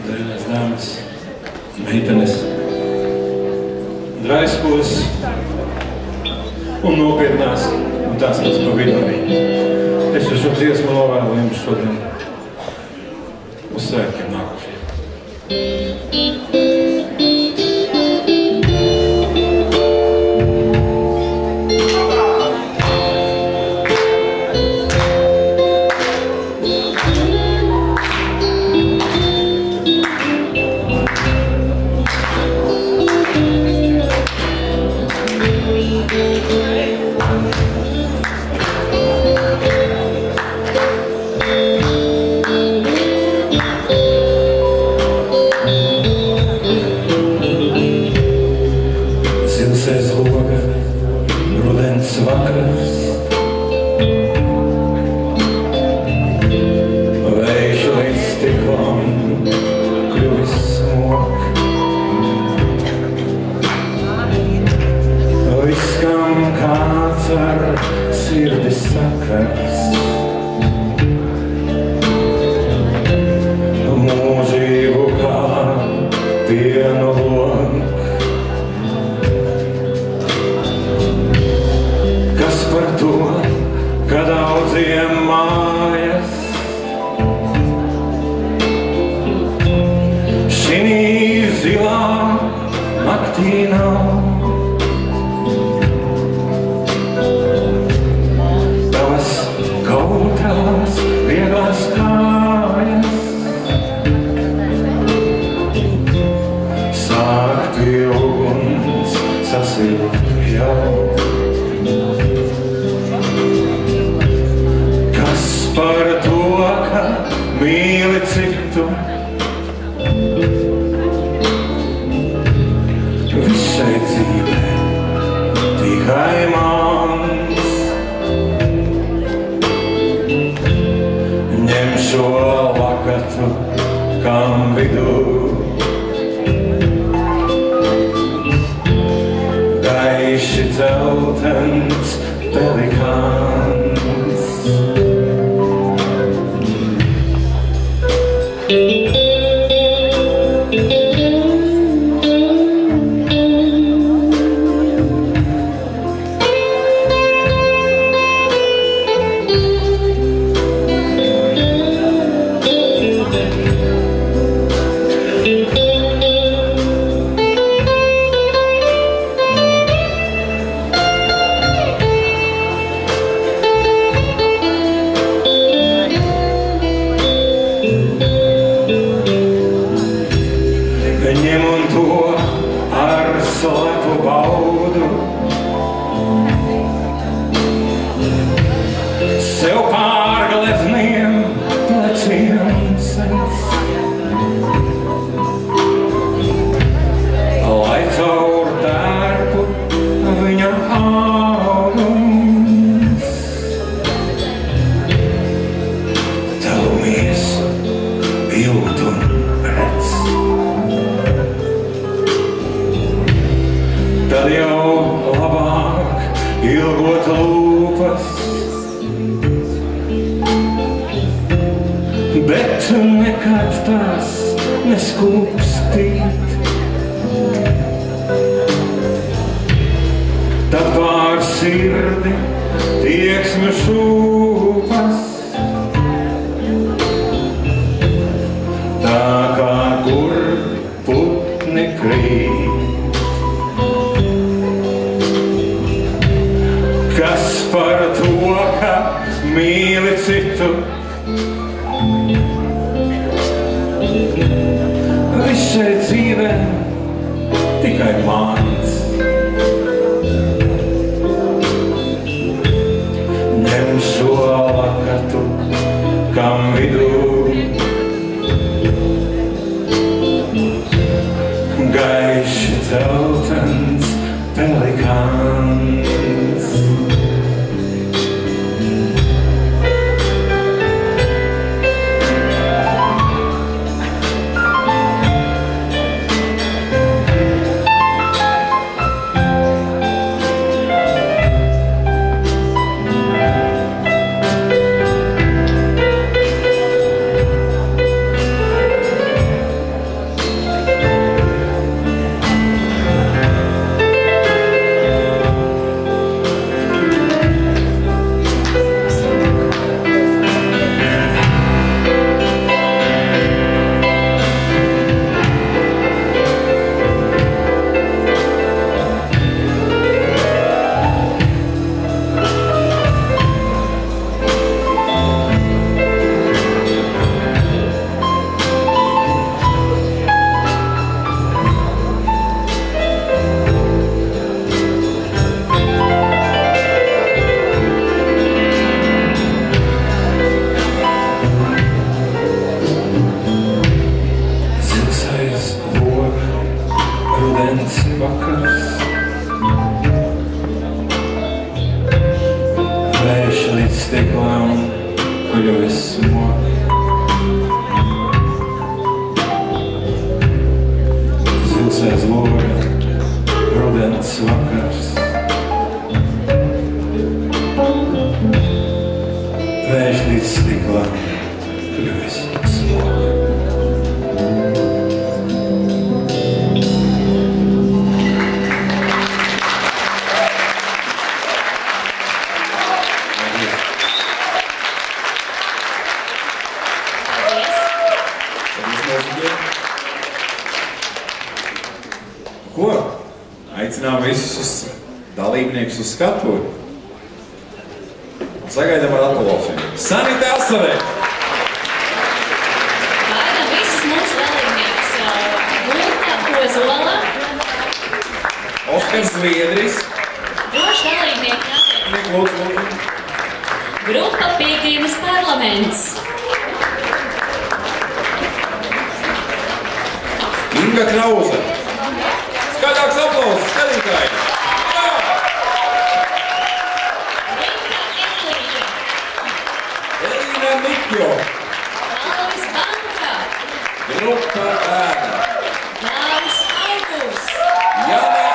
Darīgās dāmas, meitenes, draiskulis un nopietnās, un tās tas pa vidu arī. Es uz šo dziesmu novēlu jums šodien uz svētkiem nākušiem. Zilsais loga, rudens vakars, vējš līdz stiklam kļuvis smok. Viskam kāds ar sirdi sakars, mūžību kā pienu lok. Kas par to, ka daudziem mājas šinī zilā naktī nav. Tavas kautrās vieglās kājas sāk pie uguns sasilt jau. Par to, ka mīli citu, viss šai dzīvē tikai mans. Ņem šo lakatu, kam vidū gaiši dzeltens pelikāns. Ņem un to ar slepu baudu, sev pār glezniem pleciem sens, lai caur tērpu viņa augums tavu miesu jūt un redz. Tad jau labāk ilgot lūpas, bet nekad tās neskūpstīt. Tad pār sirdi tieksmi šūpas, tā kā kur putni krīt. Kas par to, ka mīli citu, viss šai dzīvē tikai mans. Ņem šo lakatu, kam vidū gaiši dzeltens pelikāns. stiklā un kuļuvis smok. Zilsais loga, rudens vakars. Vējš līdz stiklā, kuļuvis smok. Ko? Aicinām visus dalībniekus uz skatuvi. Sagaidām ar aplausiem. Sanita Asarē! Gaidām visus mūsu dalībniekus. Gunta Ozola. Oskars Zviedris. Droši dalībnieki jātiek. Lūdzu. Grupa Piekdienas parlaments. Inga Krauze. Skaļāks aplausus, skatītāji! Jā! Elīna Mikjo. Alvis Banka. Grupa Ēna. Dāvis Augus. Jana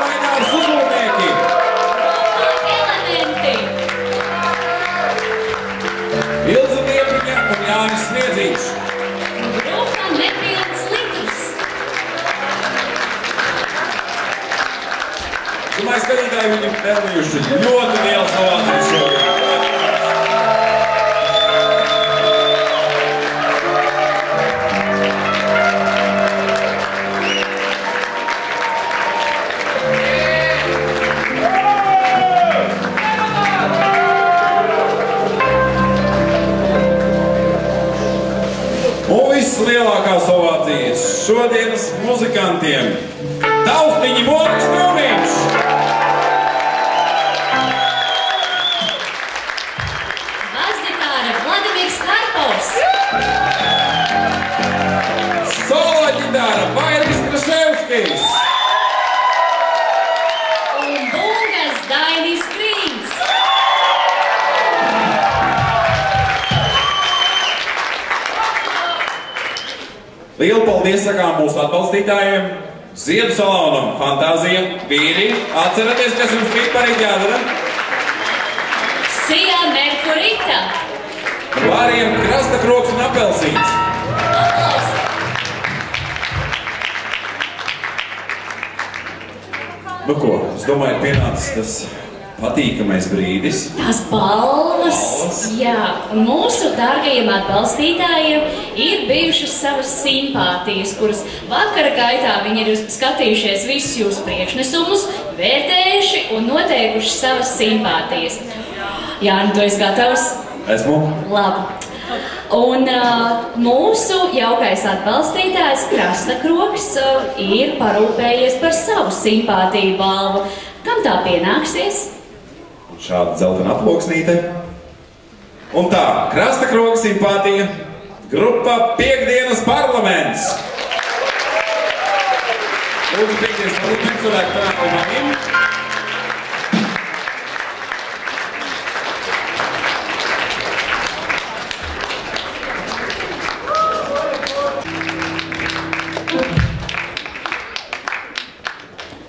Rainārs Uzlūnieki. Grupa Elementi. Ilza Diepiņa un Jānis Sniedzīšs. Grupa Nepilns litrs. Domāju, skatītāji viņi pelnījuši ļoti lielu savāciju šodien. Un vislielākās ovācijas šodienas muzikantiem Taustiņi Moris Krūmiņš! Basgitāra Vladimirs Karpovs. Solo ģitāra Vairis Kraševskis! Un bungas Dainis Grīns. Lielu paldies sakām mūsu atbalstītājiem, Ziedu salonam, Fantāzija, Vīri, atceraties, kas jums bija parīgi jādara? Sijā Merkurita. Vāriem Krasta Kroks un Apelsīns. Nu ko, es domāju, pienācis tas patīkamais brīdis. Tās balvas. Jā, un mūsu dārgajiem atbalstītājiem ir bijušas savas simpātijas, kuras vakara gaitā viņi ir skatījušies visus jūsu priekšnesumus, vērtējuši un noteikuši savas simpātijas. Jā, nu tu esi gatavs? Esmu. Labi. Un mūsu jaukais atbalstītājs Krasta Kroks ir parūpējies par savu simpātiju balvu. Kam tā pienāksies? Šāda dzeltena aploksnīte. Un tā, Krasta Kroka simpātija, grupa Piekdienas parlaments. Lūdzu, Piekdienas parlaments cilvēku tādu manim.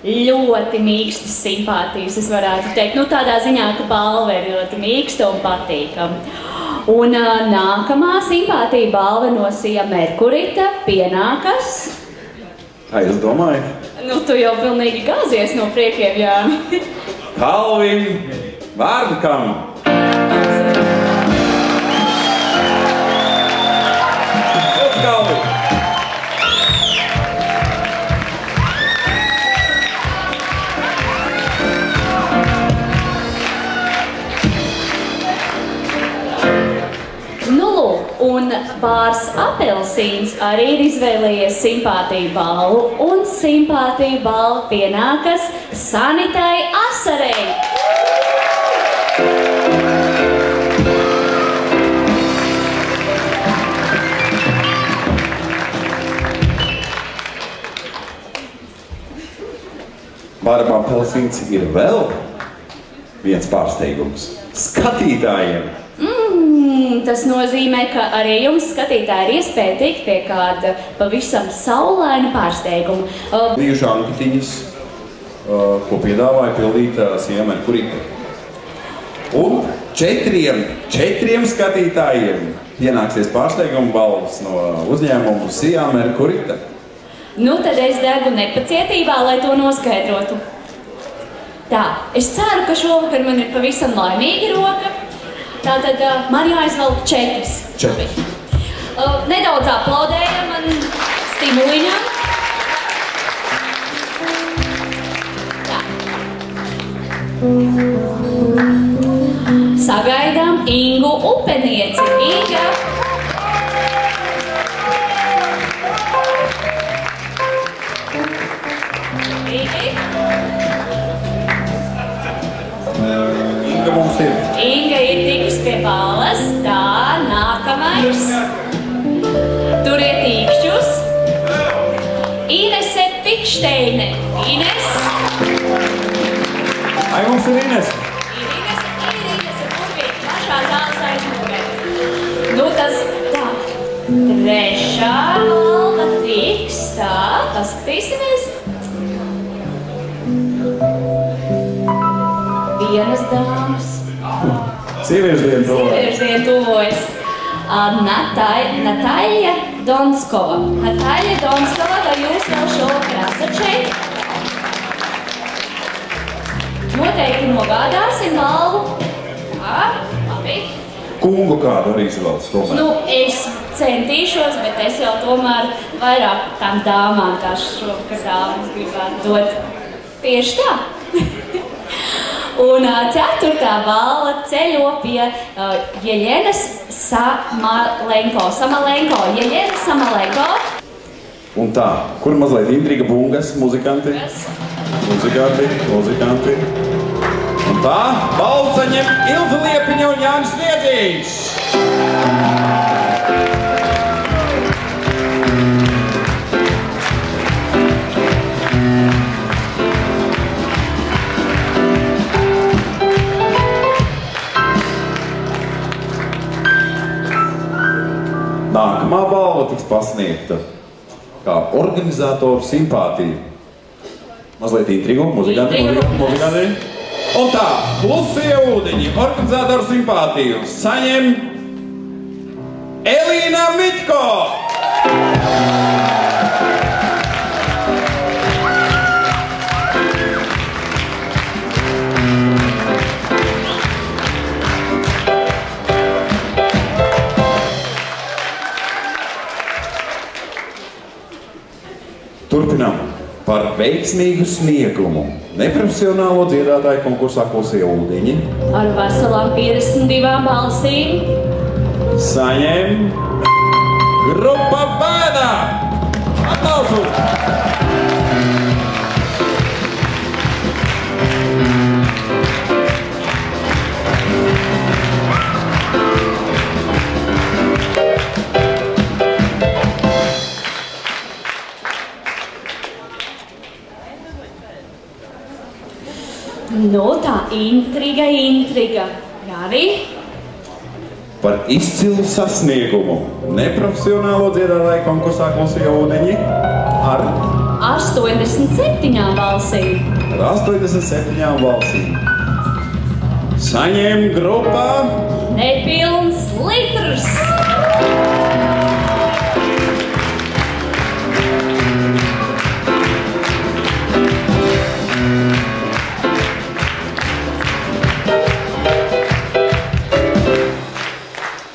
Ļoti mīkstas simpātijas, es varētu teikt. Nu, tādā ziņā, ka balva ir ļoti mīksta un patīkama. Un nākamā simpātija balva no Sija Merkurita pienākas. Kā jūs domājat? Nu, tu jau pilnīgi gāzies no priekiem, jā. Kalvim Vārnkam. Lūdzu, Kalvim. Un Bārs Apelsīns arī ir izvēlējies simpātiju balvu, un simpātiju balva pienākas Sanitai Asarei. Bāram Apelsīns ir vēl viens pārsteigums skatītājiem. Tas nozīmē, ka arī jums, skatītāji, ir iespēja tikt pie kāda pavisam saulaina pārsteiguma. Bijuši anketiņas, ko piedāvāja pildīt Sija Merkurita. Un četriem skatītājiem pienāksies pārsteiguma balvas no uzņēmuma Sija Merkurita. Nu, tad es degu nepacietībā, lai to noskaidrotu. Tā, es ceru, ka šovakar man ir pavisam laimīga roka. Tātad man jāizvelk 4. Nedaudz aplaudējam man stimuliņam. Tā. Sagaidām Ingu Upenieci. Inga. Inga mums ir. Inga ir tikus pie balvas. Tā, nākamais. Turiet īkšķus. Inese Pikšteine. Ines. Ai, mums ir Ines. Ir Inese burvīgi. Pašā zāles aizmugurē. Nu, tas tā. Trešā balva tiks. Tā, paskatīsimies. Vienas dāmas. Sieviešu dienu tuvojas. Sieviešu dienu tuvojas. Natāļa Donskova. Natāļa Donskova, vai jūs vēl šovakar esat šeit? Noteikti nogādāsim balvu. Tā, labi. Kungu kādu arī izvēlas tomēr. Nu, es centīšos, bet es jau tomēr vairāk tām dāmām tās šovakar dāmas gribētu dot. Tieši tā. Un 4. balva ceļo pie Jeļenas Samalenko. Jeļena Samalenko. Un tā, kur mazliet intriga bungas, muzikanti? Muzikanti. Un tā, balvu saņem Ilza Liepiņa un Jānis Viedzīņš. Nākamā balva tiks pasniegta kā organizatoru simpātija. Mazliet intrigu, muzikanti. Un tā, Klusie ūdeņi, organizatoru simpātiju saņem Elīna Mitko. Turpinām par veiksmīgu sniegumu neprofesionālo dziedātāju konkursā Klusie ūdeņi. Ar veselām 52 balsīm. Saņem grupa Bēdā. Aplausu! Nu, tā intriga. Jāni? Par izcilu sasniegumu neprofesionālo dziedātāju konkursā Klusie ūdeņi ar 87 balsīm. Ar 87 balsīm. Saņem grupā Nepilns litrs.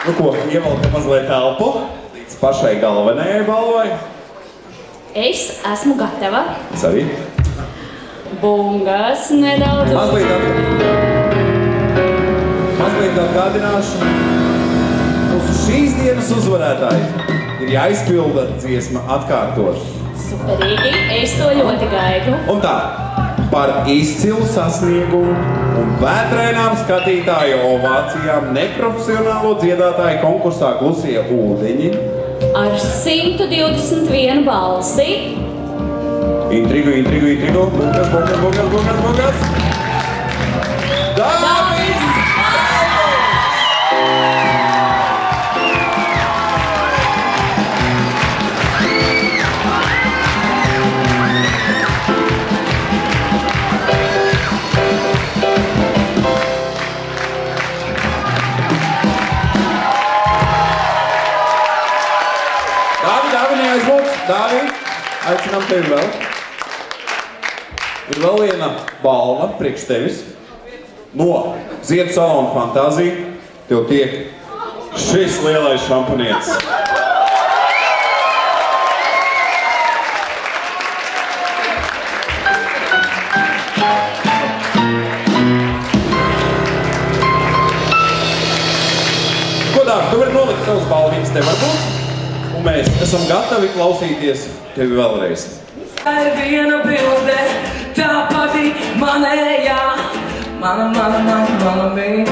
Nu ko, ievelkam mazliet telpu līdz pašai galvenajai balvai. Es esmu gatava. Es arī. Bungas nedaudz. Mazliet atgādināšu. Mūsu šīs dienas uzvarētāji ir jāizpilda dziesma atkārtot. Superīgi, es to ļoti gaidu. Un tā, par izcilu sasniegumu un vētrainām skatītāju ovācijām neprofesionālo dziedātāju konkursā Klusie ūdeņi ar 121 balsi. Intrigu. Bungas. Dāvī, aicinām tevi vēl. Ir vēl viena balva priekš tevis. No Ziedu salona Fantāzija tev tiek šis lielais šampanietis. Godāk, tu vari nolikt savus balvītes te varbūt, un mēs esam gatavi klausīties tevi vēlreiz. Tā ir viena bilde, tā pati manējā, mana mīlā. Mana mīlā.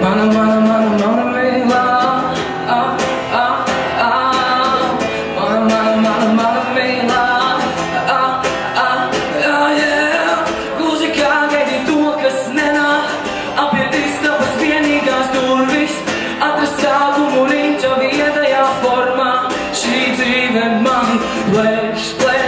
Mana mīlā. Mana mīlā. Gluži kā gaidi to, kas nenāk, apiedīs tavas vienīgās durvis, atrast sākumu riņķa viedajā formā. Šī dzīve man plēš.